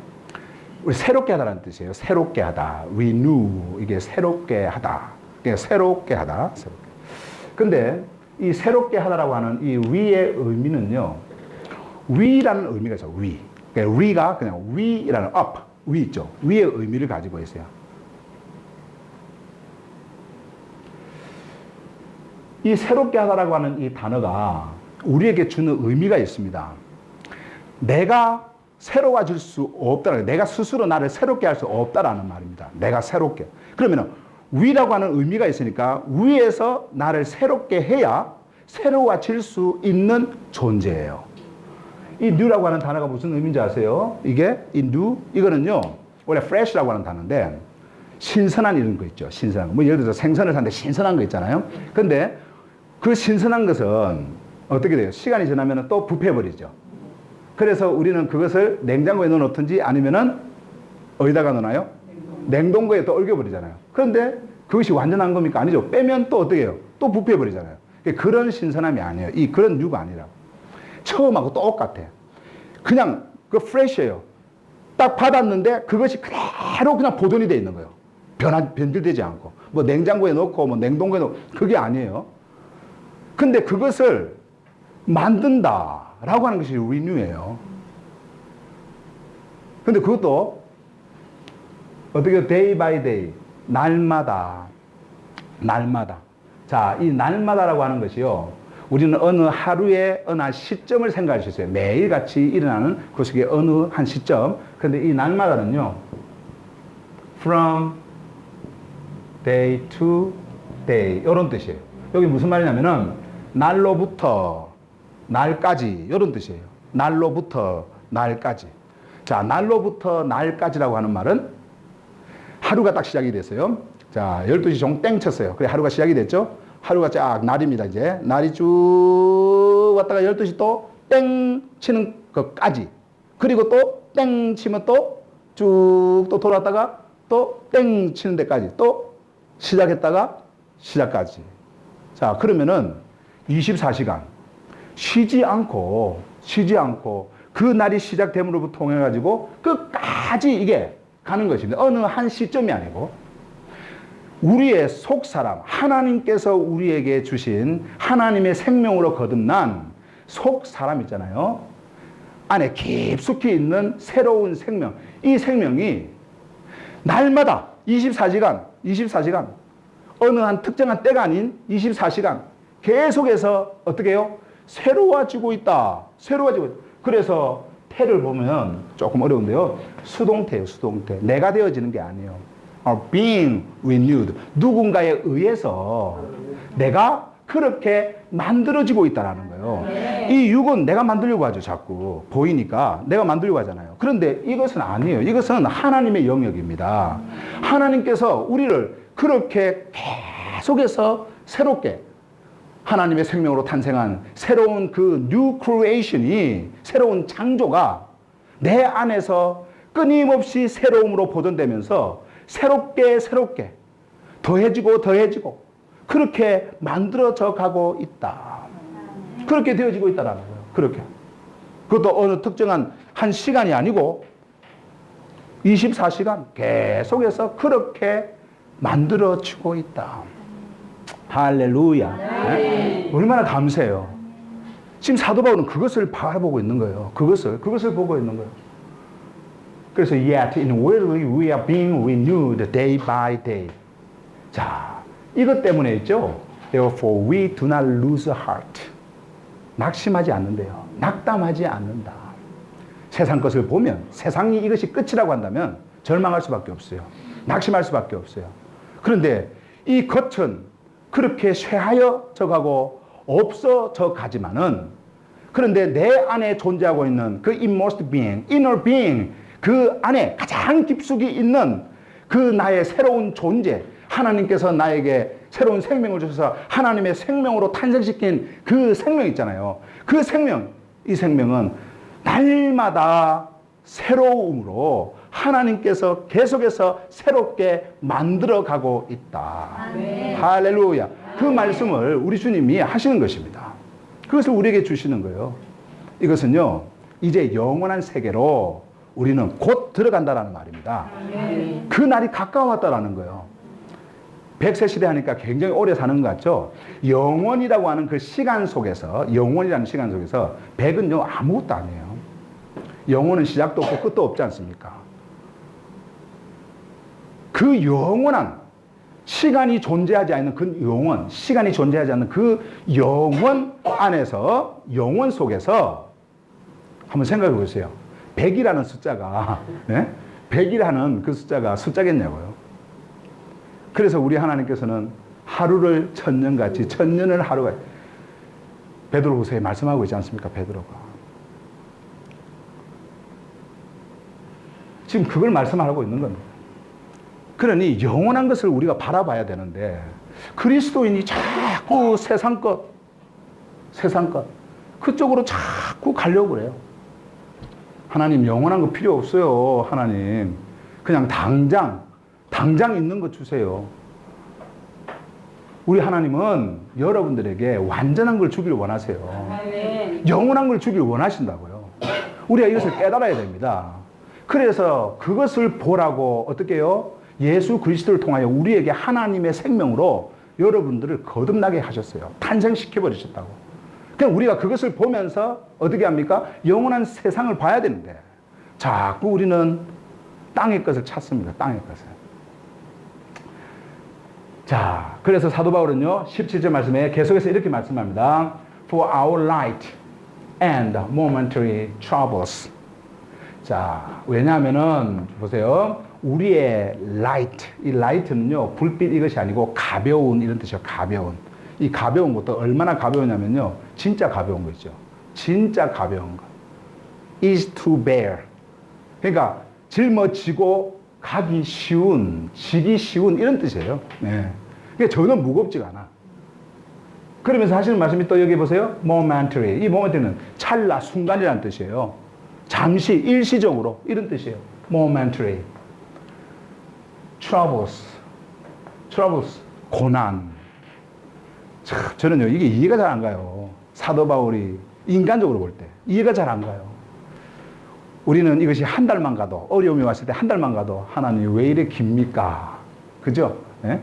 우리 새롭게 하다라는 뜻이에요. 새롭게 하다. renew. 이게 새롭게 하다. 새롭게 하다. 근데 이 새롭게 하다라고 하는 이 re의 의미는요. re라는 의미가 있어요. re. 그러니까 re가 그냥 we라는 up. 위 있죠. 위의 의미를 가지고 있어요. 이 새롭게 하다라고 하는 이 단어가 우리에게 주는 의미가 있습니다. 내가 새로워질 수 없다는, 내가 스스로 나를 새롭게 할 수 없다라는 말입니다. 내가 새롭게. 그러면 위라고 하는 의미가 있으니까 위에서 나를 새롭게 해야 새로워질 수 있는 존재예요. 이 new라고 하는 단어가 무슨 의미인지 아세요? 이게 이 new, 이거는요 원래 fresh라고 하는 단어인데 신선한 이런 거 있죠. 신선한 거. 뭐 예를 들어서 생선을 사는데 신선한 거 있잖아요. 근데 그 신선한 것은 어떻게 돼요? 시간이 지나면 또 부패해버리죠. 그래서 우리는 그것을 냉장고에 넣어놓든지 아니면은 어디다가 넣나요? 냉동고에 또 얼겨버리잖아요. 그런데 그것이 완전한 겁니까? 아니죠. 빼면 또 어떻게 해요? 또 부패해버리잖아요. 그런 신선함이 아니에요. 그런 류가 아니라. 처음하고 똑같아. 그냥 그 프레시예요. 딱 받았는데 그것이 그대로 그냥 보존이 돼 있는 거예요. 변질되지 않고. 뭐 냉장고에 넣고 뭐 냉동고에 넣고 그게 아니에요. 근데 그것을 만든다라고 하는 것이 리뉴예요. 근데 그것도 어떻게 day by day, 날마다. 자, 이 날마다라고 하는 것이요. 우리는 어느 하루의 어느 한 시점을 생각할 수 있어요. 매일같이 일어나는 그것이 어느 한 시점. 근데 이 날마다는요. From day to day 이런 뜻이에요. 여기 무슨 말이냐면은 날로부터 날까지 이런 뜻이에요. 날로부터 날까지. 자, 날로부터 날까지라고 하는 말은 하루가 딱 시작이 됐어요. 자, 12시 종 땡 쳤어요. 그래 하루가 시작이 됐죠. 하루가 쫙 날입니다. 이제 날이 쭉 왔다가 12시 또 땡 치는 것까지. 그리고 또 땡 치면 또 쭉 또 돌아왔다가 또 땡 치는 데까지. 또 시작했다가 시작까지. 자, 그러면은 24시간 쉬지 않고 그 날이 시작됨으로부터 통해 가지고 끝까지 이게 가는 것입니다. 어느 한 시점이 아니고 우리의 속 사람, 하나님께서 우리에게 주신 하나님의 생명으로 거듭난 속 사람 있잖아요. 안에 깊숙이 있는 새로운 생명. 이 생명이 날마다 24시간 어느 한 특정한 때가 아닌 24시간 계속해서 어떻게 해요? 새로워지고 있다. 그래서 태를 보면 조금 어려운데요. 수동태예요. 수동태. 내가 되어지는 게 아니에요. being renewed. 누군가에 의해서 내가 그렇게 만들어지고 있다는 거예요. 이 육은 내가 만들려고 하죠. 자꾸 보이니까 내가 만들려고 하잖아요. 그런데 이것은 아니에요. 이것은 하나님의 영역입니다. 하나님께서 우리를 그렇게 계속해서 새롭게 하나님의 생명으로 탄생한 새로운 그 new creation이, 새로운 창조가 내 안에서 끊임없이 새로움으로 보존되면서 새롭게 더해지고 그렇게 만들어져 가고 있다. 그렇게 되어지고 있다라는 거예요. 그렇게. 그것도 어느 특정한 한 시간이 아니고 24시간 계속해서 그렇게 만들어지고 있다. 할렐루야. 네? 얼마나 감사해요. 지금 사도 바울은 그것을 바라보고 있는 거예요. 그것을 보고 있는 거예요. 그래서 yet inwardly we are being renewed day by day. 자, 이것 때문에 있죠. Therefore we do not lose heart. 낙심하지 않는데요. 낙담하지 않는다. 세상 것을 보면 세상이 이것이 끝이라고 한다면 절망할 수밖에 없어요. 낙심할 수밖에 없어요. 그런데 이 겉은 그렇게 쇠하여져 가고 없어져 가지만은 그런데 내 안에 존재하고 있는 그 inmost being, inner being 그 안에 가장 깊숙이 있는 그 나의 새로운 존재 하나님께서 나에게 새로운 생명을 주셔서 하나님의 생명으로 탄생시킨 그 생명 있잖아요. 그 생명, 이 생명은 날마다 새로움으로 하나님께서 계속해서 새롭게 만들어가고 있다. 아멘. 할렐루야. 그 말씀을 우리 주님이 하시는 것입니다. 그것을 우리에게 주시는 거예요. 이것은요, 이제 영원한 세계로 우리는 곧 들어간다라는 말입니다. 아멘. 그 날이 가까웠다라는 거예요. 100세 시대 하니까 굉장히 오래 사는 것 같죠? 영원이라고 하는 그 시간 속에서, 영원이라는 시간 속에서 100은요, 아무것도 아니에요. 영원은 시작도 없고 끝도 없지 않습니까? 그 영원한 시간이 존재하지 않는 그 영원, 시간이 존재하지 않는 그 영원 안에서, 영원 속에서 한번 생각해 보세요. 100이라는 숫자가, 네? 100이라는 그 숫자가 숫자겠냐고요. 그래서 우리 하나님께서는 하루를 천년같이, 천년을 하루같이, 베드로후서에 말씀하고 있지 않습니까? 베드로가. 지금 그걸 말씀하고 있는 겁니다. 그러니 영원한 것을 우리가 바라봐야 되는데 그리스도인이 자꾸 세상 것 그쪽으로 자꾸 가려고 그래요. 하나님 영원한 거 필요 없어요. 하나님 그냥 당장 있는 거 주세요. 우리 하나님은 여러분들에게 완전한 걸 주기를 원하세요. 영원한 걸 주기를 원하신다고요. 우리가 이것을 깨달아야 됩니다. 그래서 그것을 보라고 어떻게 해요? 예수 그리스도를 통하여 우리에게 하나님의 생명으로 여러분들을 거듭나게 하셨어요. 탄생시켜버리셨다고. 그냥 우리가 그것을 보면서 어떻게 합니까? 영원한 세상을 봐야 되는데 자꾸 우리는 땅의 것을 찾습니다. 땅의 것을. 자, 그래서 사도 바울은요 17절 말씀에 계속해서 이렇게 말씀합니다. For our light and momentary troubles. 자, 왜냐하면은 보세요. 우리의 light, 이 light는요 불빛 이것이 아니고 가벼운 이런 뜻이에요. 가벼운. 이 가벼운 것도 얼마나 가벼우냐면요 진짜 가벼운 거 있죠. 진짜 가벼운 거. is to bear. 그러니까 짊어지고 가기 쉬운, 지기 쉬운 이런 뜻이에요. 네. 그게 전혀 무겁지가 않아. 그러면서 하시는 말씀이 또 여기 보세요. momentary. 이 momentary는 찰나, 순간이라는 뜻이에요. 잠시, 일시적으로 이런 뜻이에요. momentary. troubles. 고난. 참, 저는요 이게 이해가 잘 안 가요. 사도 바울이 인간적으로 볼 때 이해가 잘 안 가요. 우리는 이것이 한 달만 가도, 어려움이 왔을 때 한 달만 가도 하나님 왜 이렇게 깁니까? 그죠? 예?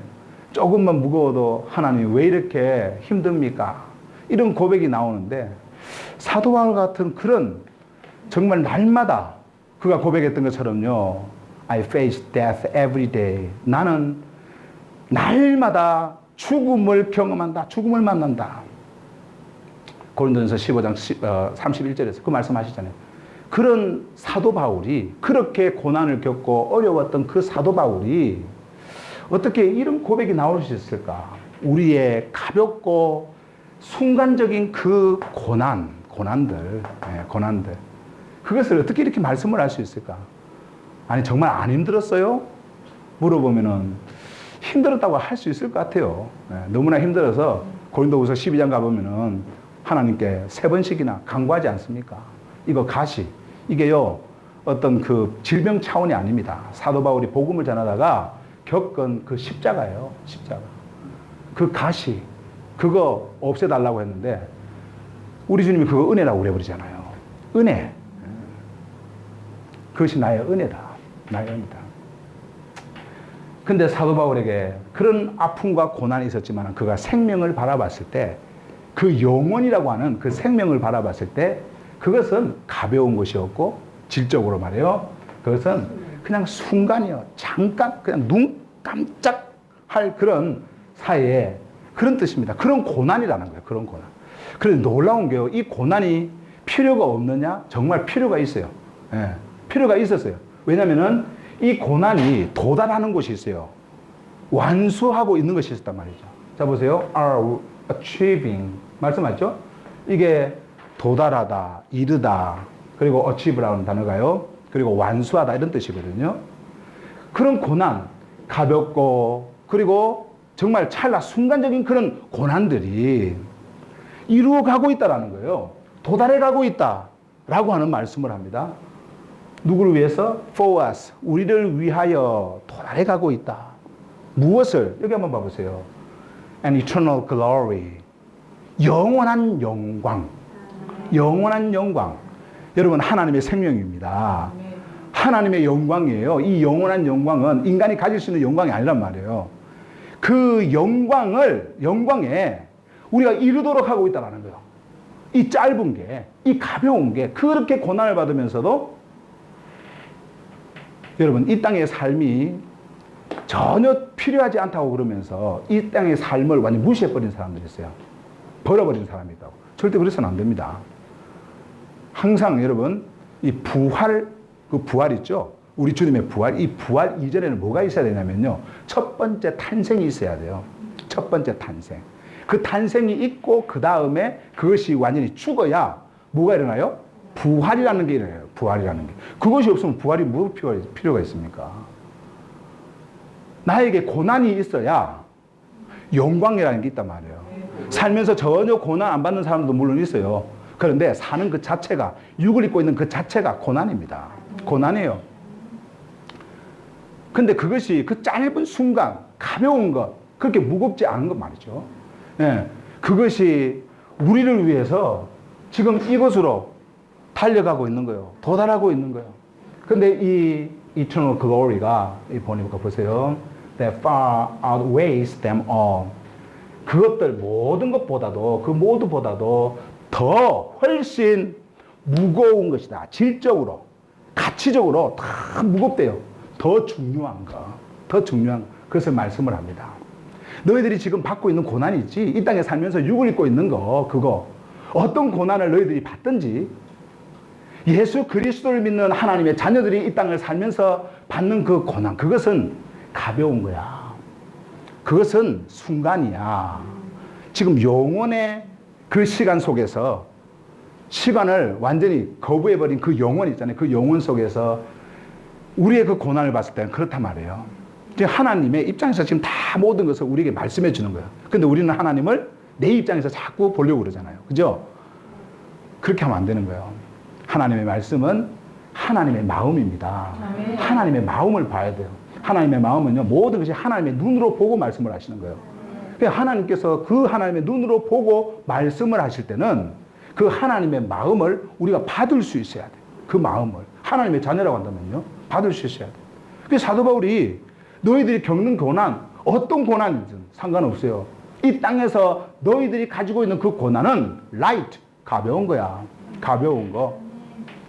조금만 무거워도 하나님 왜 이렇게 힘듭니까? 이런 고백이 나오는데 사도 바울 같은 그런 정말 날마다 그가 고백했던 것처럼요. I face death every day. 나는 날마다 죽음을 경험한다. 죽음을 만난다. 고린도전서 15장 31절에서 그 말씀하시잖아요. 그런 사도 바울이 그렇게 고난을 겪고 어려웠던 그 사도 바울이 어떻게 이런 고백이 나올 수 있을까? 우리의 가볍고 순간적인 그 고난들. 그것을 어떻게 이렇게 말씀을 할 수 있을까? 아니 정말 안 힘들었어요? 물어보면은 힘들었다고 할 수 있을 것 같아요. 너무나 힘들어서 고린도후서 12장 가보면은 하나님께 3번씩이나 간구하지 않습니까? 이거 가시. 이게요 어떤 그 질병 차원이 아닙니다. 사도 바울이 복음을 전하다가 겪은 그 십자가예요. 십자가. 그 가시. 그거 없애달라고 했는데 우리 주님이 그거 은혜라고 그래버리잖아요. 은혜. 그것이 나의 은혜다. 나의 은혜다. 근데 사도 바울에게 그런 아픔과 고난이 있었지만 그가 생명을 바라봤을 때 그 영혼이라고 하는 그 생명을 바라봤을 때 그것은 가벼운 것이었고 질적으로 말해요. 그것은 그냥 순간이요. 잠깐 그냥 눈 깜짝할 그런 사이에 그런 뜻입니다. 그런 고난이라는 거예요. 그런 고난. 그런데 놀라운 게요. 이 고난이 필요가 없느냐? 정말 필요가 있어요. 예, 필요가 있었어요. 왜냐면은 이 고난이 도달하는 곳이 있어요. 완수하고 있는 것이 있었단 말이죠. 자, 보세요. are achieving. 말씀 맞죠? 이게 도달하다, 이르다, 그리고 achieve라는 단어가요. 그리고 완수하다 이런 뜻이거든요. 그런 고난, 가볍고, 그리고 정말 찰나 순간적인 그런 고난들이 이루어가고 있다라는 거예요. 도달해가고 있다라고 하는 말씀을 합니다. 누구를 위해서? For us. 우리를 위하여 도달해가고 있다. 무엇을? 여기 한번 봐보세요. An eternal glory. 영원한 영광. 영원한 영광. 여러분 하나님의 생명입니다. 하나님의 영광이에요. 이 영원한 영광은 인간이 가질 수 있는 영광이 아니란 말이에요. 그 영광에 우리가 이루도록 하고 있다는 거예요. 이 짧은 게, 이 가벼운 게 그렇게 고난을 받으면서도 여러분 이 땅의 삶이 전혀 필요하지 않다고 그러면서 이 땅의 삶을 완전히 무시해버린 사람들이 있어요. 버려버린 사람이 있다고. 절대 그래서는 안 됩니다. 항상 여러분, 이 부활, 그 부활 있죠? 우리 주님의 부활, 이 부활 이전에는 뭐가 있어야 되냐면요. 첫 번째 탄생이 있어야 돼요. 첫 번째 탄생. 그 탄생이 있고, 그 다음에 그것이 완전히 죽어야 뭐가 일어나요? 부활이라는 게 일어나요. 부활이라는 게. 그것이 없으면 부활이 뭐 필요가 있습니까? 나에게 고난이 있어야 영광이라는 게 있단 말이에요. 살면서 전혀 고난 안 받는 사람도 물론 있어요. 그런데 사는 그 자체가, 육을 입고 있는 그 자체가 고난입니다. 고난이에요. 근데 그것이 그 짧은 순간, 가벼운 것, 그렇게 무겁지 않은 것 말이죠. 예, 그것이 우리를 위해서 지금 이것으로 달려가고 있는 거예요. 도달하고 있는 거예요. 근데 이 eternal glory가, 보니까 보세요. That far outweighs them all. 그것들 모든 것보다도, 그 모두보다도 더 훨씬 무거운 것이다. 질적으로, 가치적으로 다 무겁대요. 더 중요한 거. 더 중요한 거. 그것을 말씀을 합니다. 너희들이 지금 받고 있는 고난이 있지? 이 땅에 살면서 육을 입고 있는 거, 그거. 어떤 고난을 너희들이 받든지, 예수 그리스도를 믿는 하나님의 자녀들이 이 땅을 살면서 받는 그 고난, 그것은 가벼운 거야. 그것은 순간이야. 지금 영원의 그 시간 속에서, 시간을 완전히 거부해버린 그 영혼 있잖아요. 그 영혼 속에서 우리의 그 고난을 봤을 때는 그렇단 말이에요. 하나님의 입장에서 지금 다 모든 것을 우리에게 말씀해 주는 거예요. 근데 우리는 하나님을 내 입장에서 자꾸 보려고 그러잖아요. 그죠? 그렇게 하면 안 되는 거예요. 하나님의 말씀은 하나님의 마음입니다. 하나님의 마음을 봐야 돼요. 하나님의 마음은요, 모든 것이 하나님의 눈으로 보고 말씀을 하시는 거예요. 하나님께서 그 하나님의 눈으로 보고 말씀을 하실 때는 그 하나님의 마음을 우리가 받을 수 있어야 돼요. 그 마음을. 하나님의 자녀라고 한다면요, 받을 수 있어야 돼요. 그래서 사도 바울이 너희들이 겪는 고난, 어떤 고난이든 상관없어요. 이 땅에서 너희들이 가지고 있는 그 고난은 light, 가벼운 거야. 가벼운 거.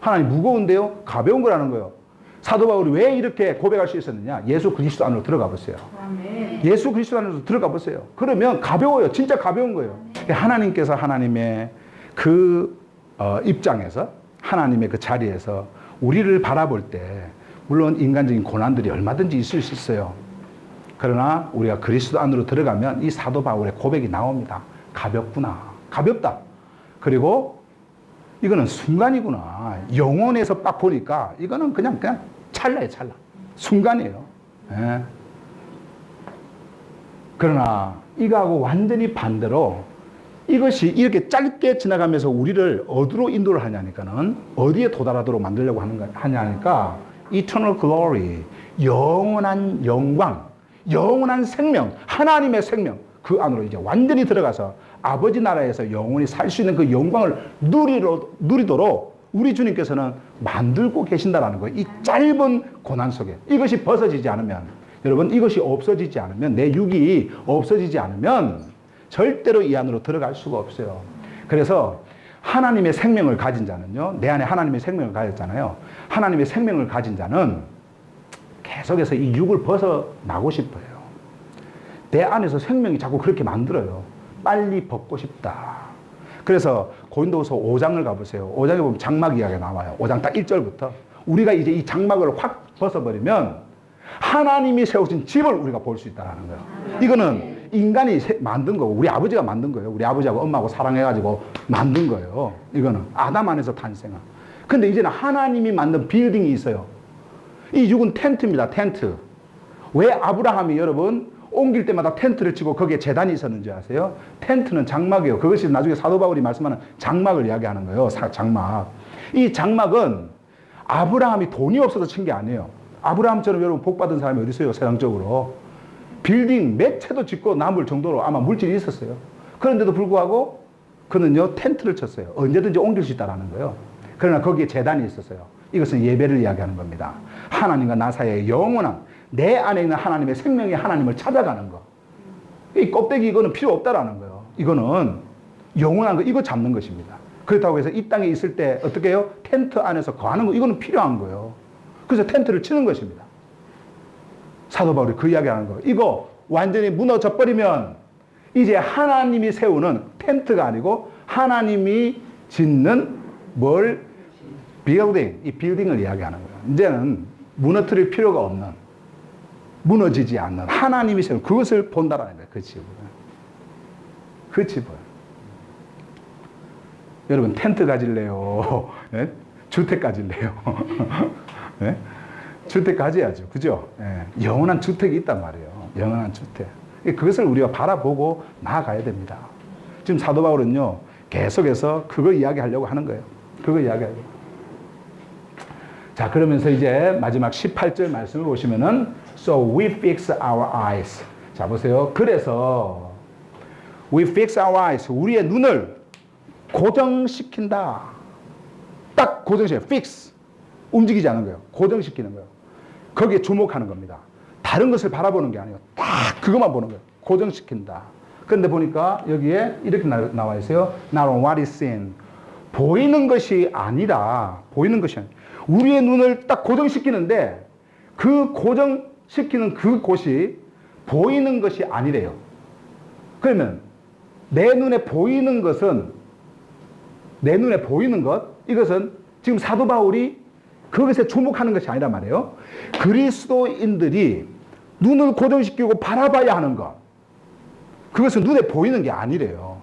하나님 무거운데요? 가벼운 거라는 거예요. 사도 바울이 왜 이렇게 고백할 수 있었느냐? 예수 그리스도 안으로 들어가 보세요. 아멘. 예수 그리스도 안으로 들어가 보세요. 그러면 가벼워요. 진짜 가벼운 거예요. 하나님께서 하나님의 그 입장에서, 하나님의 그 자리에서 우리를 바라볼 때 물론 인간적인 고난들이 얼마든지 있을 수 있어요. 그러나 우리가 그리스도 안으로 들어가면 이 사도 바울의 고백이 나옵니다. 가볍구나. 가볍다. 그리고 이거는 순간이구나. 영혼에서 딱 보니까 이거는 그냥 찰나예요, 찰나. 순간이에요. 예. 그러나 이거하고 완전히 반대로 이것이 이렇게 짧게 지나가면서 우리를 어디로 인도를 하냐니까는, 어디에 도달하도록 만들려고 하냐니까 eternal glory, 영원한 영광, 영원한 생명, 하나님의 생명, 그 안으로 이제 완전히 들어가서 아버지 나라에서 영원히 살 수 있는 그 영광을 누리도록 우리 주님께서는 만들고 계신다라는 거예요. 이 짧은 고난 속에. 이것이 벗어지지 않으면, 여러분, 이것이 없어지지 않으면, 내 육이 없어지지 않으면 절대로 이 안으로 들어갈 수가 없어요. 그래서 하나님의 생명을 가진 자는요, 내 안에 하나님의 생명을 가졌잖아요. 하나님의 생명을 가진 자는 계속해서 이 육을 벗어나고 싶어요. 내 안에서 생명이 자꾸 그렇게 만들어요. 빨리 벗고 싶다. 그래서 고린도후서 5장을 가보세요. 5장에 보면 장막 이야기가 나와요. 5장 딱 1절부터. 우리가 이제 이 장막을 확 벗어버리면 하나님이 세우신 집을 우리가 볼 수 있다는 거예요. 이거는 인간이 만든 거고, 우리 아버지가 만든 거예요. 우리 아버지하고 엄마하고 사랑해가지고 만든 거예요. 이거는 아담 안에서 탄생한. 근데 이제는 하나님이 만든 빌딩이 있어요. 이 육은 텐트입니다. 텐트. 왜 아브라함이, 여러분, 옮길 때마다 텐트를 치고 거기에 제단이 있었는지 아세요? 텐트는 장막이에요. 그것이 나중에 사도 바울이 말씀하는 장막을 이야기하는 거예요. 장막. 이 장막은 아브라함이 돈이 없어서 친 게 아니에요. 아브라함처럼 여러분 복 받은 사람이 어디 있어요? 세상적으로. 빌딩 몇 채도 짓고 남을 정도로 아마 물질이 있었어요. 그런데도 불구하고 그는요, 텐트를 쳤어요. 언제든지 옮길 수 있다라는 거예요. 그러나 거기에 제단이 있었어요. 이것은 예배를 이야기하는 겁니다. 하나님과 나 사이의 영원한, 내 안에 있는 하나님의 생명이 하나님을 찾아가는 거. 이 껍데기 이거는 필요 없다라는 거예요. 이거는 영원한 거, 이거 잡는 것입니다. 그렇다고 해서 이 땅에 있을 때 어떻게 해요? 텐트 안에서 거하는 거, 이거는 필요한 거예요. 그래서 텐트를 치는 것입니다. 사도 바울이 그 이야기 하는 거예요. 이거 완전히 무너져 버리면 이제 하나님이 세우는 텐트가 아니고 하나님이 짓는 뭘? 빌딩, 이 빌딩을 이야기하는 거예요. 이제는 무너뜨릴 필요가 없는, 무너지지 않는 하나님이 세우는 그것을 본다라는 거예요. 그 집을. 그 집을. 여러분 텐트 가질래요? 네? 주택 가질래요? 네? 주택 가져야죠. 그죠? 네. 영원한 주택이 있단 말이에요. 영원한 주택. 그것을 우리가 바라보고 나아가야 됩니다. 지금 사도 바울은요, 계속해서 그거 이야기하려고 하는 거예요. 그거 이야기하려고. 자, 그러면서 이제 마지막 18절 말씀을 보시면은 So we fix our eyes. 자, 보세요. 그래서 we fix our eyes. 우리의 눈을 고정시킨다. 딱 고정시켜요. fix. 움직이지 않는 거예요. 고정시키는 거예요. 거기에 주목하는 겁니다. 다른 것을 바라보는 게 아니에요. 딱 그것만 보는 거예요. 고정시킨다. 그런데 보니까 여기에 이렇게 나와 있어요. Not on what is seen. 보이는 것이 아니라, 보이는 것이 아니라, 우리의 눈을 딱 고정시키는데 그 고정시키는 그곳이 보이는 것이 아니래요. 그러면 내 눈에 보이는 것은, 내 눈에 보이는 것, 이것은 지금 사도 바울이 그것에 주목하는 것이 아니란 말이에요. 그리스도인들이 눈을 고정시키고 바라봐야 하는 것, 그것은 눈에 보이는 게 아니래요.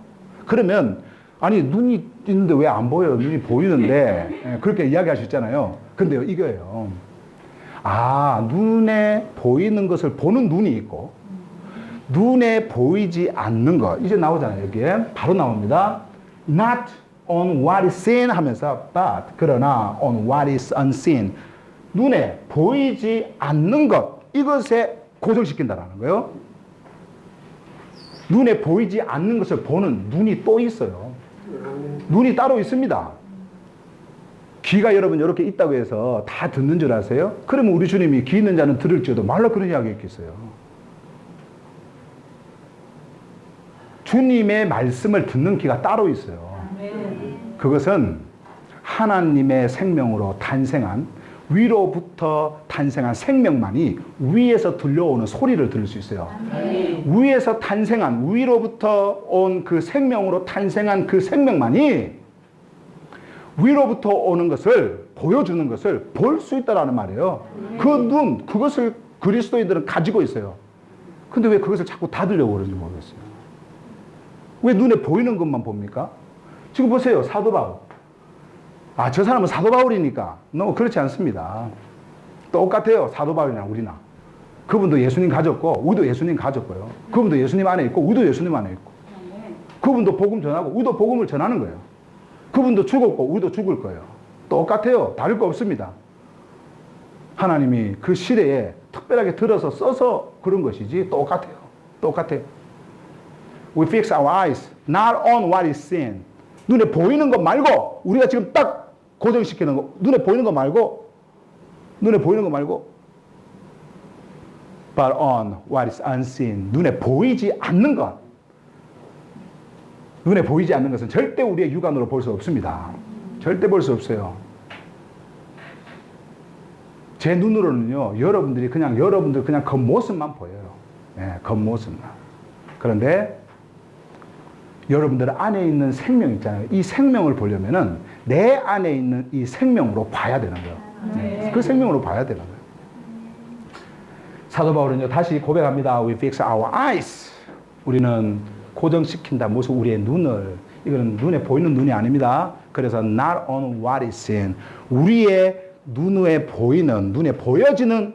그러면 아니 눈이 있는데 왜 안 보여요? 눈이 보이는데 그렇게 이야기할 수 있잖아요. 근데요, 이거예요. 아, 눈에 보이는 것을 보는 눈이 있고 눈에 보이지 않는 것, 이제 나오잖아요. 여기에 바로 나옵니다. Not on what is seen 하면서 but, 그러나 on what is unseen, 눈에 보이지 않는 것, 이것에 고정시킨다라는 거예요. 눈에 보이지 않는 것을 보는 눈이 또 있어요. 눈이 따로 있습니다. 귀가 여러분 이렇게 있다고 해서 다 듣는 줄 아세요? 그러면 우리 주님이 귀 있는 자는 들을지어도 말라 그런 이야기 있겠어요. 주님의 말씀을 듣는 귀가 따로 있어요. 그것은 하나님의 생명으로 탄생한, 위로부터 탄생한 생명만이 위에서 들려오는 소리를 들을 수 있어요. 위에서 탄생한, 위로부터 온 그 생명으로 탄생한 그 생명만이 위로부터 오는 것을, 보여주는 것을 볼 수 있다라는 말이에요. 그 눈, 그것을 그리스도인들은 가지고 있어요. 근데 왜 그것을 자꾸 닫으려고 그러는지 모르겠어요. 왜 눈에 보이는 것만 봅니까? 지금 보세요. 사도 바울. 아, 저 사람은 사도 바울이니까. 너무 그렇지 않습니다. 똑같아요. 사도 바울이나 우리나. 그분도 예수님 가졌고 우리도 예수님 가졌고요. 그분도 예수님 안에 있고 우리도 예수님 안에 있고. 그분도 복음 전하고 우리도 복음을 전하는 거예요. 그분도 죽었고 우리도 죽을 거예요. 똑같아요. 다를 거 없습니다. 하나님이 그 시대에 특별하게 들어서 써서 그런 것이지 똑같아요. 똑같아요. We fix our eyes not on what is seen. 눈에 보이는 것 말고, 우리가 지금 딱 고정시키는 거, 눈에 보이는 것 말고, 눈에 보이는 것 말고, but on what is unseen. 눈에 보이지 않는 것. 눈에 보이지 않는 것은 절대 우리의 육안으로 볼 수 없습니다. 절대 볼 수 없어요. 제 눈으로는요, 여러분들 그냥 겉모습만 보여요. 네, 겉모습만. 그런데 여러분들 안에 있는 생명 있잖아요. 이 생명을 보려면은 내 안에 있는 이 생명으로 봐야 되는 거예요. 네. 그 생명으로 봐야 되는 거예요. 사도 바울은요, 다시 고백합니다. We fix our eyes. 우리는 고정시킨다. 무슨 우리의 눈을. 이거는 눈에 보이는 눈이 아닙니다. 그래서 not on what is seen. 우리의 눈에 보이는, 눈에 보여지는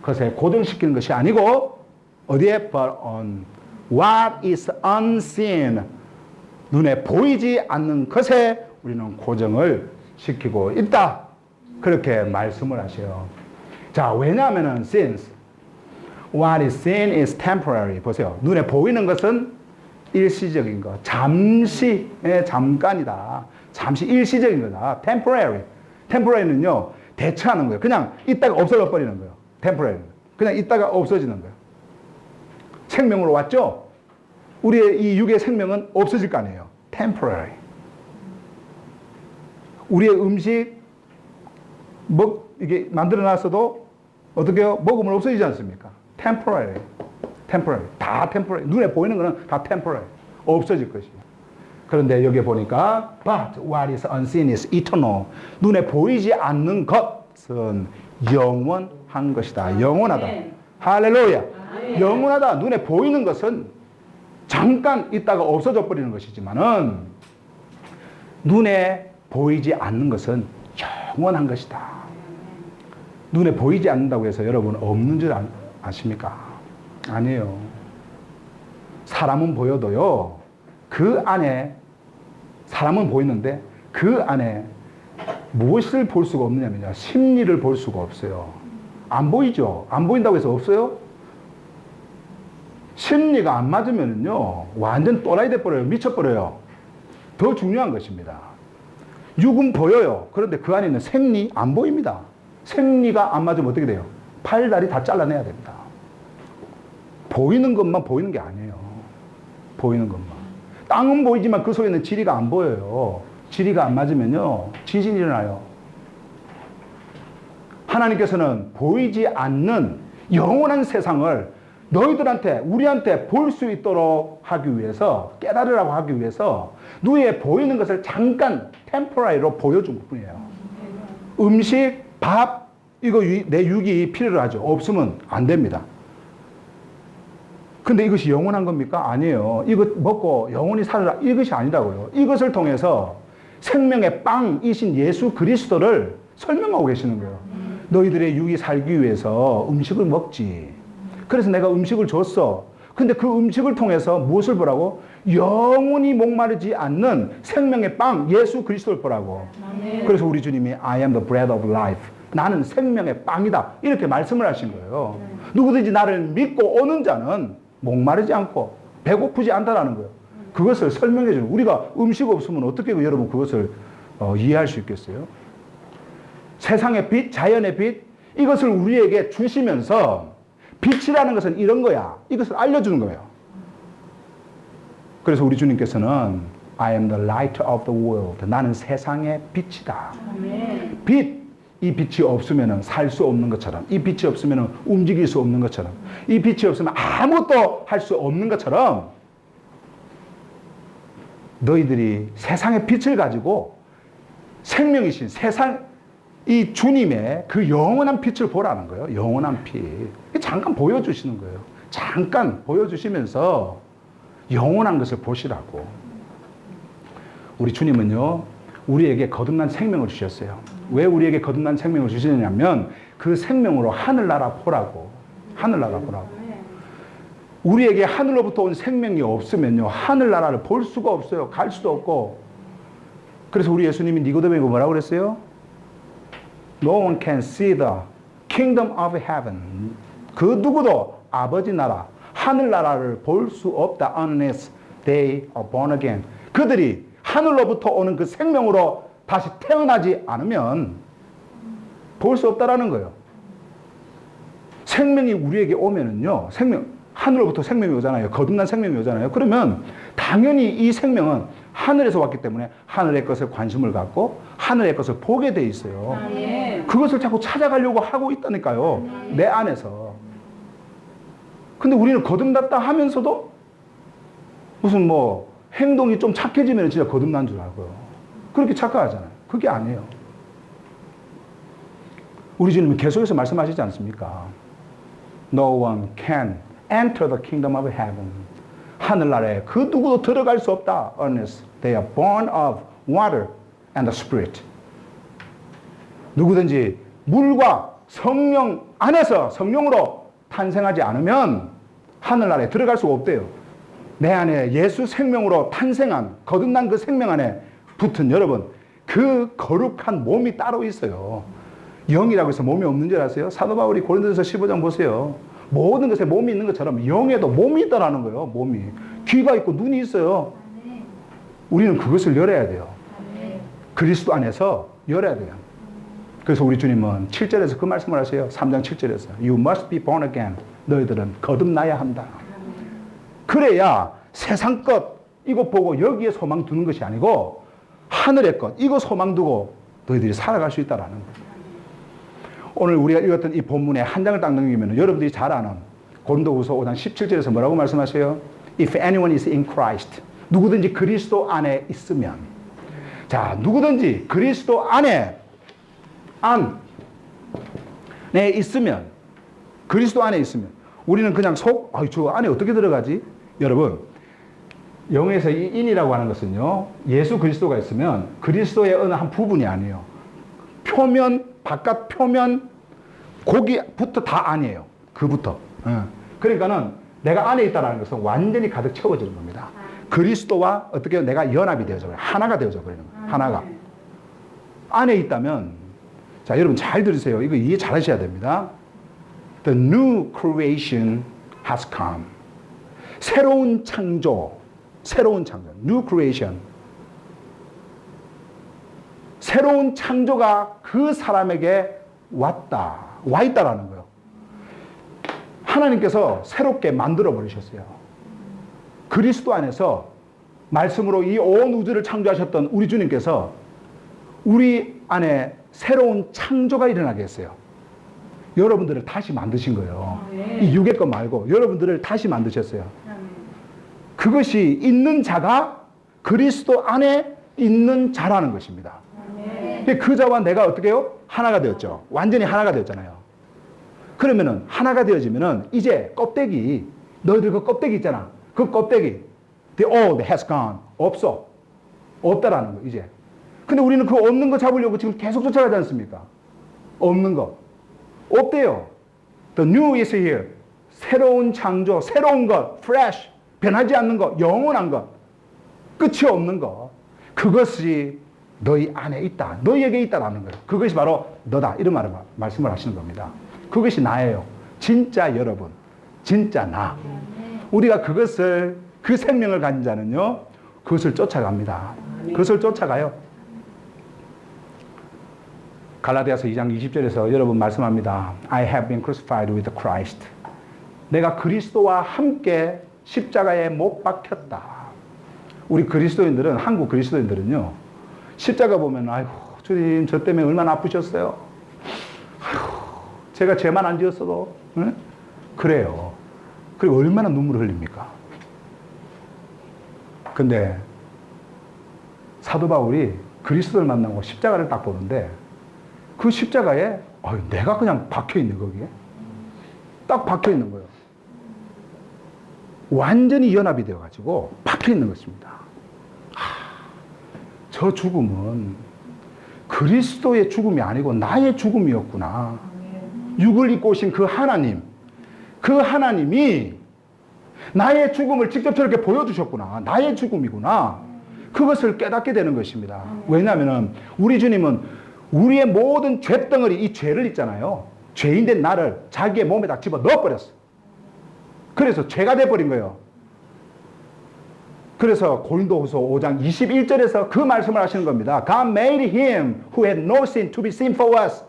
것에 고정시키는 것이 아니고 어디에? But on what is unseen. 눈에 보이지 않는 것에 우리는 고정을 시키고 있다. 그렇게 말씀을 하셔요. 자, 왜냐하면은 since what is seen is temporary. 보세요. 눈에 보이는 것은 일시적인 것. 잠시, 잠깐이다. 잠시 일시적인 거다. temporary. temporary는요, 대처하는 거예요. 그냥 있다가 없어져 버리는 거예요. temporary. 그냥 있다가 없어지는 거예요. 생명으로 왔죠? 우리의 이 육의 생명은 없어질 거 아니에요. temporary. 우리의 음식, 이게 만들어 놨어도 어떻게 해요? 먹으면 없어지지 않습니까? temporary. 다 temporary. 눈에 보이는 거는 다 temporary. 없어질 것이에요. 그런데 여기 보니까 but what is unseen is eternal. 눈에 보이지 않는 것은 영원한 것이다. 영원하다. 할렐루야. 영원하다. 눈에 보이는 것은 잠깐 있다가 없어져 버리는 것이지만은 눈에 보이지 않는 것은 영원한 것이다. 눈에 보이지 않는다고 해서 여러분 없는 줄 아십니까? 아니에요. 사람은 보여도요, 그 안에, 사람은 보이는데 그 안에 무엇을 볼 수가 없느냐면요, 심리를 볼 수가 없어요. 안 보이죠? 안 보인다고 해서 없어요? 심리가 안 맞으면요, 완전 또라이 돼버려요. 미쳐버려요. 더 중요한 것입니다. 육은 보여요. 그런데 그 안에 있는 생리 안 보입니다. 생리가 안 맞으면 어떻게 돼요? 팔, 다리 다 잘라내야 됩니다. 보이는 것만 보이는 게 아니에요. 보이는 것만. 땅은 보이지만 그 속에 있는 지리가 안 보여요. 지리가 안 맞으면요, 지진이 일어나요. 하나님께서는 보이지 않는 영원한 세상을 너희들한테, 우리한테 볼 수 있도록 하기 위해서, 깨달으라고 하기 위해서 눈에 보이는 것을 잠깐 템포라리로 보여준 것 뿐이에요. 음식, 밥, 이거 내 육이 필요로 하죠. 없으면 안 됩니다. 근데 이것이 영원한 겁니까? 아니에요. 이거 먹고 영원히 살아라. 이것이 아니라고요. 이것을 통해서 생명의 빵이신 예수 그리스도를 설명하고 계시는 거예요. 너희들의 육이 살기 위해서 음식을 먹지. 그래서 내가 음식을 줬어. 근데 그 음식을 통해서 무엇을 보라고? 영원히 목마르지 않는 생명의 빵, 예수 그리스도를 보라고. 그래서 우리 주님이 I am the bread of life. 나는 생명의 빵이다. 이렇게 말씀을 하신 거예요. 누구든지 나를 믿고 오는 자는 목마르지 않고 배고프지 않다라는 거예요. 그것을 설명해 주는, 우리가 음식 없으면 어떻게 여러분 그것을 이해할 수 있겠어요? 세상의 빛, 자연의 빛, 이것을 우리에게 주시면서 빛이라는 것은 이런 거야. 이것을 알려주는 거예요. 그래서 우리 주님께서는 I am the light of the world. 나는 세상의 빛이다. 빛, 이 빛이 없으면 살 수 없는 것처럼, 이 빛이 없으면 움직일 수 없는 것처럼, 이 빛이 없으면 아무것도 할 수 없는 것처럼 너희들이 세상의 빛을 가지고 생명이신 세상, 이 주님의 그 영원한 빛을 보라는 거예요. 영원한 빛. 잠깐 보여주시는 거예요. 잠깐 보여주시면서 영원한 것을 보시라고. 우리 주님은요, 우리에게 거듭난 생명을 주셨어요. 왜 우리에게 거듭난 생명을 주시느냐면 그 생명으로 하늘나라 보라고. 하늘나라 보라고. 우리에게 하늘로부터 온 생명이 없으면요, 하늘나라를 볼 수가 없어요. 갈 수도 없고. 그래서 우리 예수님이 니고데모에게 뭐라고 그랬어요? No one can see the kingdom of heaven. 그 누구도 아버지 나라, 하늘나라를 볼 수 없다. Unless they are born again. 그들이 하늘로부터 오는 그 생명으로 다시 태어나지 않으면 볼 수 없다라는 거예요. 생명이 우리에게 오면은요, 하늘로부터 생명이 오잖아요. 거듭난 생명이 오잖아요. 그러면 당연히 이 생명은 하늘에서 왔기 때문에 하늘의 것에 관심을 갖고 하늘의 것을 보게 돼 있어요. 그것을 자꾸 찾아가려고 하고 있다니까요. 내 안에서. 근데 우리는 거듭났다 하면서도 무슨 뭐 행동이 좀 착해지면 진짜 거듭난 줄 알고요. 그렇게 착각하잖아요. 그게 아니에요. 우리 주님은 계속해서 말씀하시지 않습니까? No one can enter the kingdom of heaven. 하늘나라에 그 누구도 들어갈 수 없다. Unless they are born of water and the Spirit. 누구든지 물과 성령 안에서 성령으로 탄생하지 않으면 하늘나라에 들어갈 수가 없대요. 내 안에 예수 생명으로 탄생한 거듭난 그 생명 안에 붙은 여러분, 그 거룩한 몸이 따로 있어요. 영이라고 해서 몸이 없는 줄 아세요? 사도 바울이 고린도전서 15장 보세요. 모든 것에 몸이 있는 것처럼 영에도 몸이 있다라는 거예요. 몸이. 귀가 있고 눈이 있어요. 우리는 그것을 열어야 돼요. 그리스도 안에서 열어야 돼요. 그래서 우리 주님은 7절에서 그 말씀을 하세요. 3장 7절에서 You must be born again. 너희들은 거듭나야 한다. 그래야 세상 것 이거 보고 여기에 소망 두는 것이 아니고 하늘의 것 이거 소망 두고 너희들이 살아갈 수 있다라는 거예요. 오늘 우리가 읽었던 이 본문에 한 장을 딱 넘기면 여러분들이 잘 아는 고린도후서 5장 17절에서 뭐라고 말씀하세요? If anyone is in Christ. 누구든지 그리스도 안에 있으면. 자, 누구든지 그리스도 안에 있으면, 그리스도 안에 있으면 우리는 그냥 저 안에 어떻게 들어가지? 여러분, 영어에서 이 in이라고 하는 것은요, 예수 그리스도가 있으면 그리스도의 어느 한 부분이 아니에요. 표면, 바깥 표면, 거기부터 다 아니에요. 그부터. 그러니까는 내가 안에 있다는 것은 완전히 가득 채워지는 겁니다. 그리스도와 어떻게 내가 연합이 되어져 버려요. 하나가 되어져 버리는 거예요. 하나가. 안에 있다면, 자, 여러분 잘 들으세요. 이거 이해 잘 하셔야 됩니다. The new creation has come. 새로운 창조. New creation. 새로운 창조가 그 사람에게 와 있다라는 거예요. 하나님께서 새롭게 만들어 버리셨어요. 그리스도 안에서 말씀으로 이 온 우주를 창조하셨던 우리 주님께서 우리 안에 새로운 창조가 일어나게 했어요. 여러분들을 다시 만드신 거예요. 이 육의 것 말고 여러분들을 다시 만드셨어요. 그것이 있는 자가 그리스도 안에 있는 자라는 것입니다. 그 자와 내가 어떻게 해요? 하나가 되었죠. 완전히 하나가 되었잖아요. 그러면은 하나가 되어지면은 이제 껍데기, 너희들 그 껍데기 있잖아. 그 껍데기, the old has gone. 없다라는 거, 이제. 근데 우리는 그 없는 거 잡으려고 지금 계속 쫓아가지 않습니까? 없는 거. 없대요. The new is here. 새로운 창조, 새로운 것, fresh. 변하지 않는 것, 영원한 것. 끝이 없는 것. 그것이 너희 안에 있다. 너희에게 있다라는 거예요. 그것이 바로 너다. 이런 말씀을 하시는 겁니다. 그것이 나예요. 진짜 여러분. 진짜 나. 우리가 그 생명을 가진 자는요, 그것을 쫓아갑니다. 그것을 쫓아가요. 갈라디아서 2장 20절에서 여러분 말씀합니다. I have been crucified with Christ. 내가 그리스도와 함께 십자가에 못 박혔다. 우리 그리스도인들은, 한국 그리스도인들은요, 십자가 보면, 아이고, 주님, 저 때문에 얼마나 아프셨어요. 아이고, 제가 죄만 안 지었어도, 응? 그래요. 그리고 얼마나 눈물을 흘립니까? 근데 사도 바울이 그리스도를 만나고 십자가를 딱 보는데 그 십자가에 내가 그냥 박혀있네, 거기에. 딱 박혀있는 거예요. 완전히 연합이 되어가지고 박혀있는 것입니다. 저 죽음은 그리스도의 죽음이 아니고 나의 죽음이었구나. 육을 입고 오신 그 하나님, 그 하나님이 나의 죽음을 직접 저렇게 보여주셨구나. 나의 죽음이구나. 그것을 깨닫게 되는 것입니다. 왜냐하면 우리 주님은 우리의 모든 죄덩어리, 이 죄를 있잖아요. 죄인된 나를 자기의 몸에다 집어 넣어버렸어. 그래서 죄가 돼버린 거예요. 그래서 고린도후서 5장 21절에서 그 말씀을 하시는 겁니다. God made him who had no sin to be sin for us.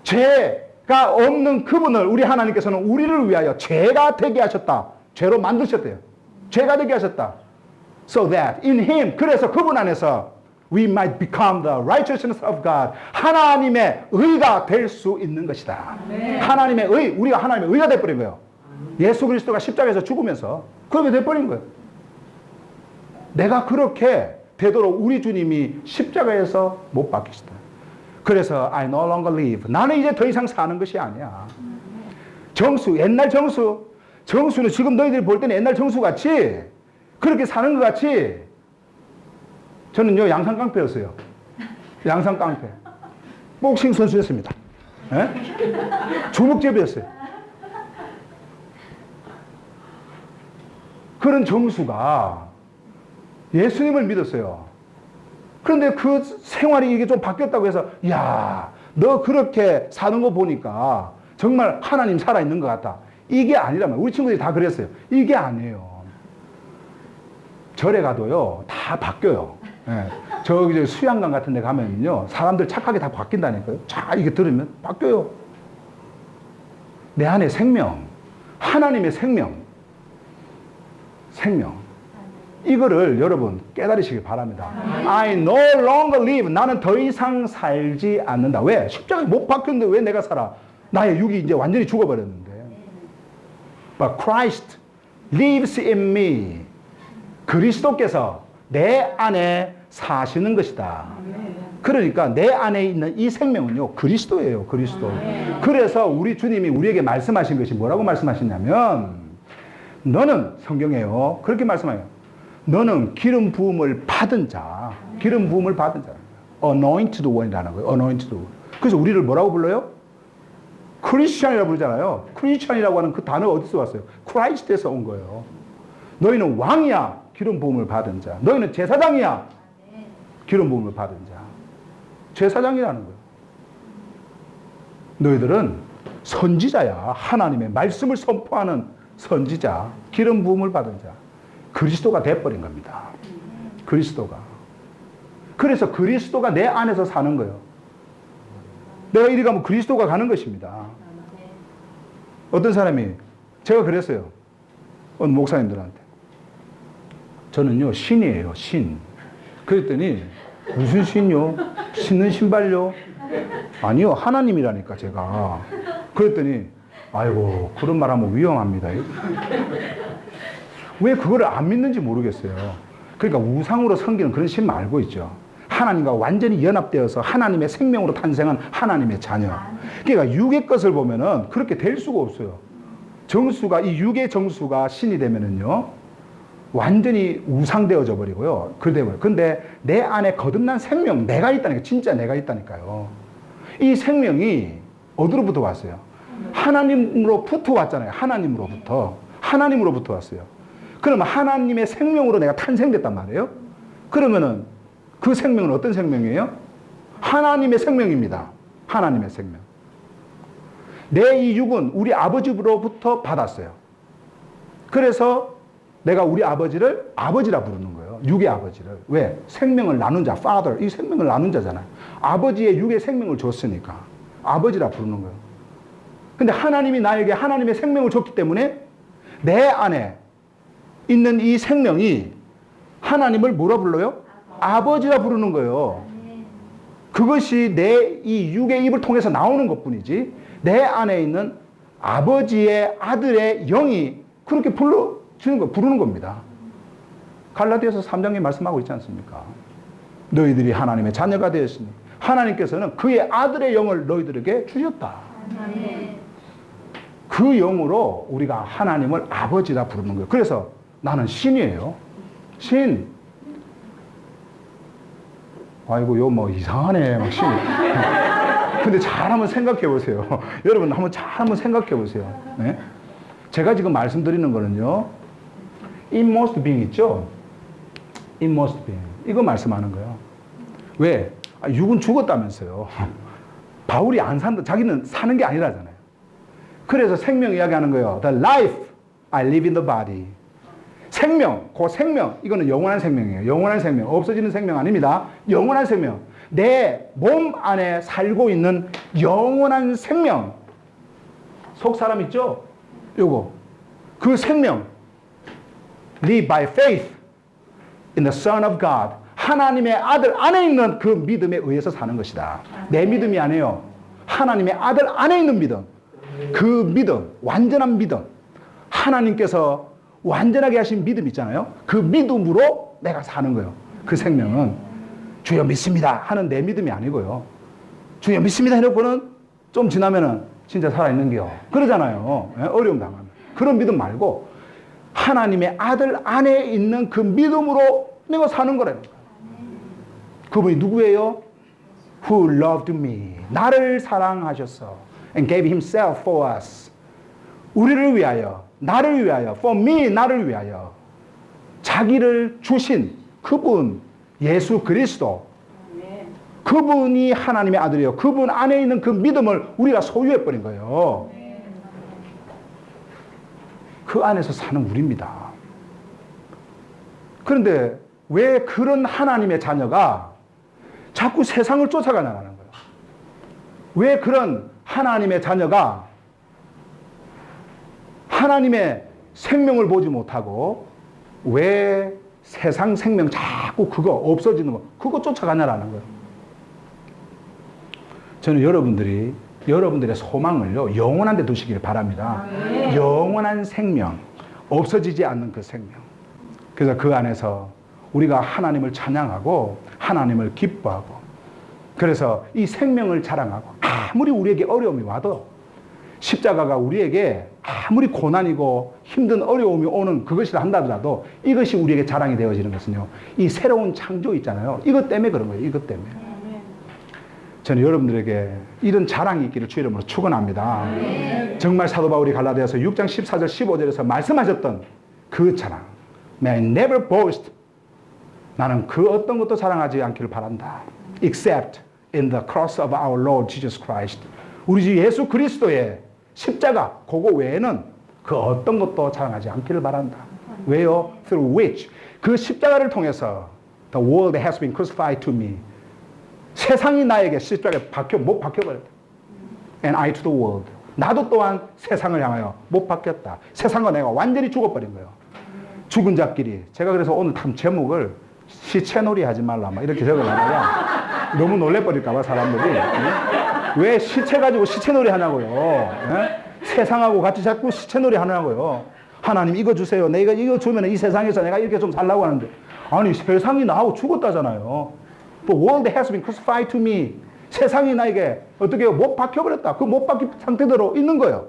죄가 없는 그분을 우리 하나님께서는 우리를 위하여 죄가 되게 하셨다. 죄로 만드셨대요. 죄가 되게 하셨다. So that in him, 그래서 그분 안에서 we might become the righteousness of God. 하나님의 의가 될 수 있는 것이다. 네. 하나님의 의, 우리가 하나님의 의가 돼버린 거예요. 예수 그리스도가 십자가에서 죽으면서 그렇게 돼버린 거예요. 내가 그렇게 되도록 우리 주님이 십자가에서 못 박히시다. 그래서 I no longer live. 나는 이제 더 이상 사는 것이 아니야. 정수, 옛날 정수는 지금 너희들이 볼 때는 옛날 정수같이 그렇게 사는 것 같이. 저는요, 양산깡패였어요. 양산깡패. 복싱 선수였습니다. 주먹제비였어요. 그런 정수가 예수님을 믿었어요. 그런데 그 생활이 이게 좀 바뀌었다고 해서, 야, 너 그렇게 사는 거 보니까 정말 하나님 살아있는 것 같다. 이게 아니라면, 우리 친구들이 다 그랬어요. 이게 아니에요. 절에 가도요, 다 바뀌어요. 예. 저기 수양관 같은 데 가면요, 사람들 착하게 다 바뀐다니까요. 자, 이게 들으면 바뀌어요. 내 안에 생명, 하나님의 생명. 이거를 여러분 깨달으시기 바랍니다. I no longer live. 나는 더 이상 살지 않는다. 왜? 십자가에 못 박혔는데 왜 내가 살아? 나의 육이 이제 완전히 죽어버렸는데. But Christ lives in me. 그리스도께서 내 안에 사시는 것이다. 그러니까 내 안에 있는 이 생명은요, 그리스도예요, 그리스도. 그래서 우리 주님이 우리에게 말씀하신 것이 뭐라고 말씀하시냐면, 너는, 성경에요, 그렇게 말씀해요. 너는 기름 부음을 받은 자, 기름 부음을 받은 자. anointed one이라는 거예요, anointed one. 그래서 우리를 뭐라고 불러요? 크리스찬이라고 부르잖아요. 크리스찬이라고 하는 그 단어가 어디서 왔어요? 크라이스트에서 온 거예요. 너희는 왕이야, 기름 부음을 받은 자. 너희는 제사장이야, 기름 부음을 받은 자. 제사장이라는 거예요. 너희들은 선지자야. 하나님의 말씀을 선포하는 선지자, 기름 부음을 받은 자. 그리스도가 돼버린 겁니다. 그리스도가. 그래서 그리스도가 내 안에서 사는 거예요. 내가 이리 가면 그리스도가 가는 것입니다. 어떤 사람이, 제가 그랬어요. 어느 목사님들한테. 저는요, 신이에요, 신. 그랬더니, 무슨 신요? 신는 신발요? 아니요, 하나님이라니까, 제가. 그랬더니, 아이고, 그런 말 하면 위험합니다. 왜 그거를 안 믿는지 모르겠어요. 그러니까 우상으로 섬기는 그런 신 알고 있죠. 하나님과 완전히 연합되어서 하나님의 생명으로 탄생한 하나님의 자녀. 그러니까 육의 것을 보면은 그렇게 될 수가 없어요. 정수가, 이 육의 정수가 신이 되면은요, 완전히 우상되어져 버리고요. 근데 내 안에 거듭난 생명, 내가 있다니까, 진짜 내가 있다니까요. 이 생명이 어디로부터 왔어요? 하나님으로부터 왔잖아요. 하나님으로부터 왔어요. 그러면 하나님의 생명으로 내가 탄생됐단 말이에요. 그러면은 그 생명은 어떤 생명이에요? 하나님의 생명입니다. 하나님의 생명. 내 이 육은 우리 아버지로부터 받았어요. 그래서 내가 우리 아버지를 아버지라 부르는 거예요. 육의 아버지를. 왜? 생명을 나눈 자, father. 이 생명을 나눈 자잖아요. 아버지의 육의 생명을 줬으니까 아버지라 부르는 거예요. 근데 하나님이 나에게 하나님의 생명을 줬기 때문에 내 안에 있는 이 생명이 하나님을 뭐라 불러요? 아버지라 부르는 거예요. 그것이 내 이 육의 입을 통해서 나오는 것뿐이지 내 안에 있는 아버지의 아들의 영이 그렇게 부르는 겁니다. 갈라디아서 3장에 말씀하고 있지 않습니까? 너희들이 하나님의 자녀가 되었으니 하나님께서는 그의 아들의 영을 너희들에게 주셨다. 그 영으로 우리가 하나님을 아버지라 부르는 거예요. 그래서 나는 신이에요. 신. 아이고, 요 뭐 이상하네, 막 신. 근데 잘 한번 생각해 보세요. 여러분, 한번 생각해 보세요. 네? 제가 지금 말씀드리는 거는요, inmost being 있죠? inmost being. 이거 말씀하는 거예요. 왜? 육은 죽었다면서요. 바울이 안 산다. 자기는 사는 게 아니라잖아요. 그래서 생명 이야기하는 거예요. The life I live in the body. 생명, 그 생명, 이거는 영원한 생명이에요. 영원한 생명, 없어지는 생명 아닙니다. 영원한 생명. 내 몸 안에 살고 있는 영원한 생명. 속 사람 있죠? 요거. 그 생명. Live by faith in the Son of God. 하나님의 아들 안에 있는 그 믿음에 의해서 사는 것이다. 내 믿음이 아니에요. 하나님의 아들 안에 있는 믿음. 그 믿음, 완전한 믿음. 하나님께서 완전하게 하신 믿음 있잖아요. 그 믿음으로 내가 사는 거예요. 그 생명은 주여 믿습니다 하는 내 믿음이 아니고요. 주여 믿습니다 해놓고는 좀 지나면은 진짜 살아있는겨. 그러잖아요. 어려움 당하면. 그런 믿음 말고 하나님의 아들 안에 있는 그 믿음으로 내가 사는 거라는 거예요. 그분이 누구예요? Who loved me. 나를 사랑하셨어. And gave himself for us. 우리를 위하여, 나를 위하여, for me, 나를 위하여 자기를 주신 그분, 예수 그리스도. 그분이 하나님의 아들이에요. 그분 안에 있는 그 믿음을 우리가 소유해버린 거예요. 그 안에서 사는 우리입니다. 그런데 왜 그런 하나님의 자녀가 자꾸 세상을 쫓아가냐는 거예요. 왜 그런 하나님의 자녀가 하나님의 생명을 보지 못하고 왜 세상 생명 자꾸 그거 없어지는 거 그거 쫓아가냐라는 거예요. 저는 여러분들의 소망을요 영원한 데 두시길 바랍니다. 영원한 생명, 없어지지 않는 그 생명. 그래서 그 안에서 우리가 하나님을 찬양하고 하나님을 기뻐하고, 그래서 이 생명을 자랑하고, 아무리 우리에게 어려움이 와도 십자가가 우리에게 아무리 고난이고 힘든 어려움이 오는 그것이라 한다더라도 이것이 우리에게 자랑이 되어지는 것은요, 이 새로운 창조 있잖아요. 이것 때문에 그런 거예요. 이것 때문에. 저는 여러분들에게 이런 자랑이 있기를 주 이름으로 축원합니다. 정말 사도 바울이 갈라디아서 6장 14절 15절에서 말씀하셨던 그 자랑, May I never boast. 나는 그 어떤 것도 자랑하지 않기를 바란다. Except in the cross of our Lord Jesus Christ. 우리 주 예수 그리스도의 십자가 그거 외에는 그 어떤 것도 자랑하지 않기를 바란다. 왜요? Through which 그 십자가를 통해서 the world has been crucified to me. 세상이 나에게 십자가에 못 박혀버렸다. And I to the world. 나도 또한 세상을 향하여 못 박혔다. 세상과 내가 완전히 죽어버린 거예요. 죽은 자끼리. 제가 그래서 오늘 탐 제목을 시체놀이 하지 말라 막 이렇게 적어놨다가 너무 놀래버릴까봐 사람들이. 왜 시체 가지고 시체놀이 하냐고요. 세상하고 같이 자꾸 시체놀이 하냐고요. 하나님 이거 주세요. 내가 이거 주면 이 세상에서 내가 이렇게 좀 살라고 하는데, 아니 세상이 나하고 죽었다잖아요. The world has been crucified to me. 세상이 나에게 어떻게 해요? 못 박혀버렸다. 그 못 박힌 상태대로 있는 거예요.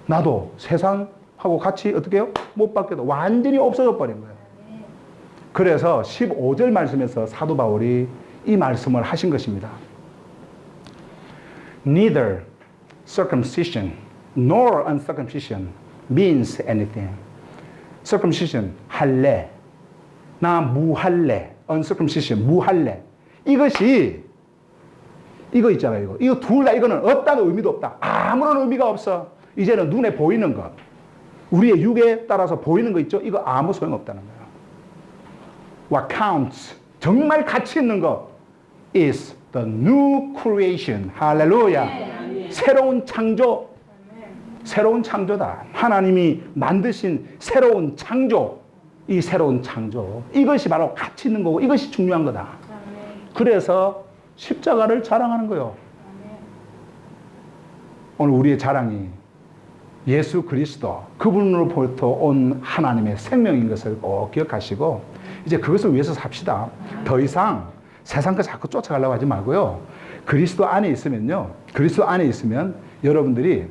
나도 세상하고 같이 어떻게 해요? 못 박혀도 완전히 없어져 버린 거예요. 그래서 15절 말씀에서 사도 바울이 이 말씀을 하신 것입니다. Neither circumcision nor uncircumcision means anything. circumcision, 할례, 나 무할례, uncircumcision, 무할례. 이것이 이거 있잖아요. 이거 둘 다 이거는 없다는 의미도 없다. 아무런 의미가 없어. 이제는 눈에 보이는 것, 우리의 육에 따라서 보이는 거 있죠? 이거 아무 소용없다는 거예요. What counts, 정말 가치 있는 것 is the new creation. 할렐루야. 새로운 창조. 새로운 창조다. 하나님이 만드신 새로운 창조. 이 새로운 창조. 이것이 바로 가치 있는 거고 이것이 중요한 거다. 그래서 십자가를 자랑하는 거예요. 오늘 우리의 자랑이 예수 그리스도, 그분으로부터 온 하나님의 생명인 것을 꼭 기억하시고 이제 그것을 위해서 삽시다. 더 이상 세상 거 자꾸 쫓아가려고 하지 말고요. 그리스도 안에 있으면요. 그리스도 안에 있으면 여러분들이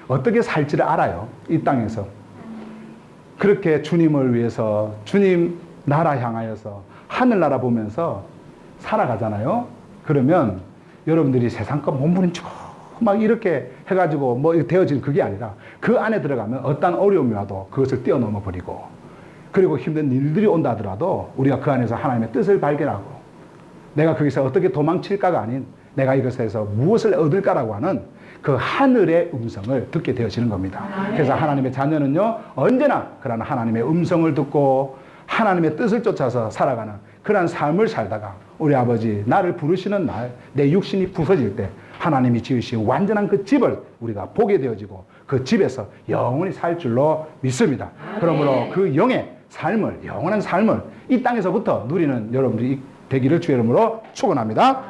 어떻게 살지를 알아요. 이 땅에서. 그렇게 주님을 위해서, 주님 나라 향하여서 하늘나라 보면서 살아가잖아요. 그러면 여러분들이 세상 거 몸부림치고 막 이렇게 해가지고 뭐 되어진 그게 아니라 그 안에 들어가면 어떤 어려움이 와도 그것을 뛰어넘어 버리고, 그리고 힘든 일들이 온다 하더라도 우리가 그 안에서 하나님의 뜻을 발견하고 내가 거기서 어떻게 도망칠까가 아닌 내가 이것에서 무엇을 얻을까라고 하는 그 하늘의 음성을 듣게 되어지는 겁니다. 그래서 하나님의 자녀는요, 언제나 그런 하나님의 음성을 듣고 하나님의 뜻을 쫓아서 살아가는 그런 삶을 살다가 우리 아버지 나를 부르시는 날 내 육신이 부서질 때 하나님이 지으신 완전한 그 집을 우리가 보게 되어지고 그 집에서 영원히 살 줄로 믿습니다. 그러므로 그 영의 삶을, 영원한 삶을 이 땅에서부터 누리는 여러분들이 되기를 주의 이름으로 축원합니다.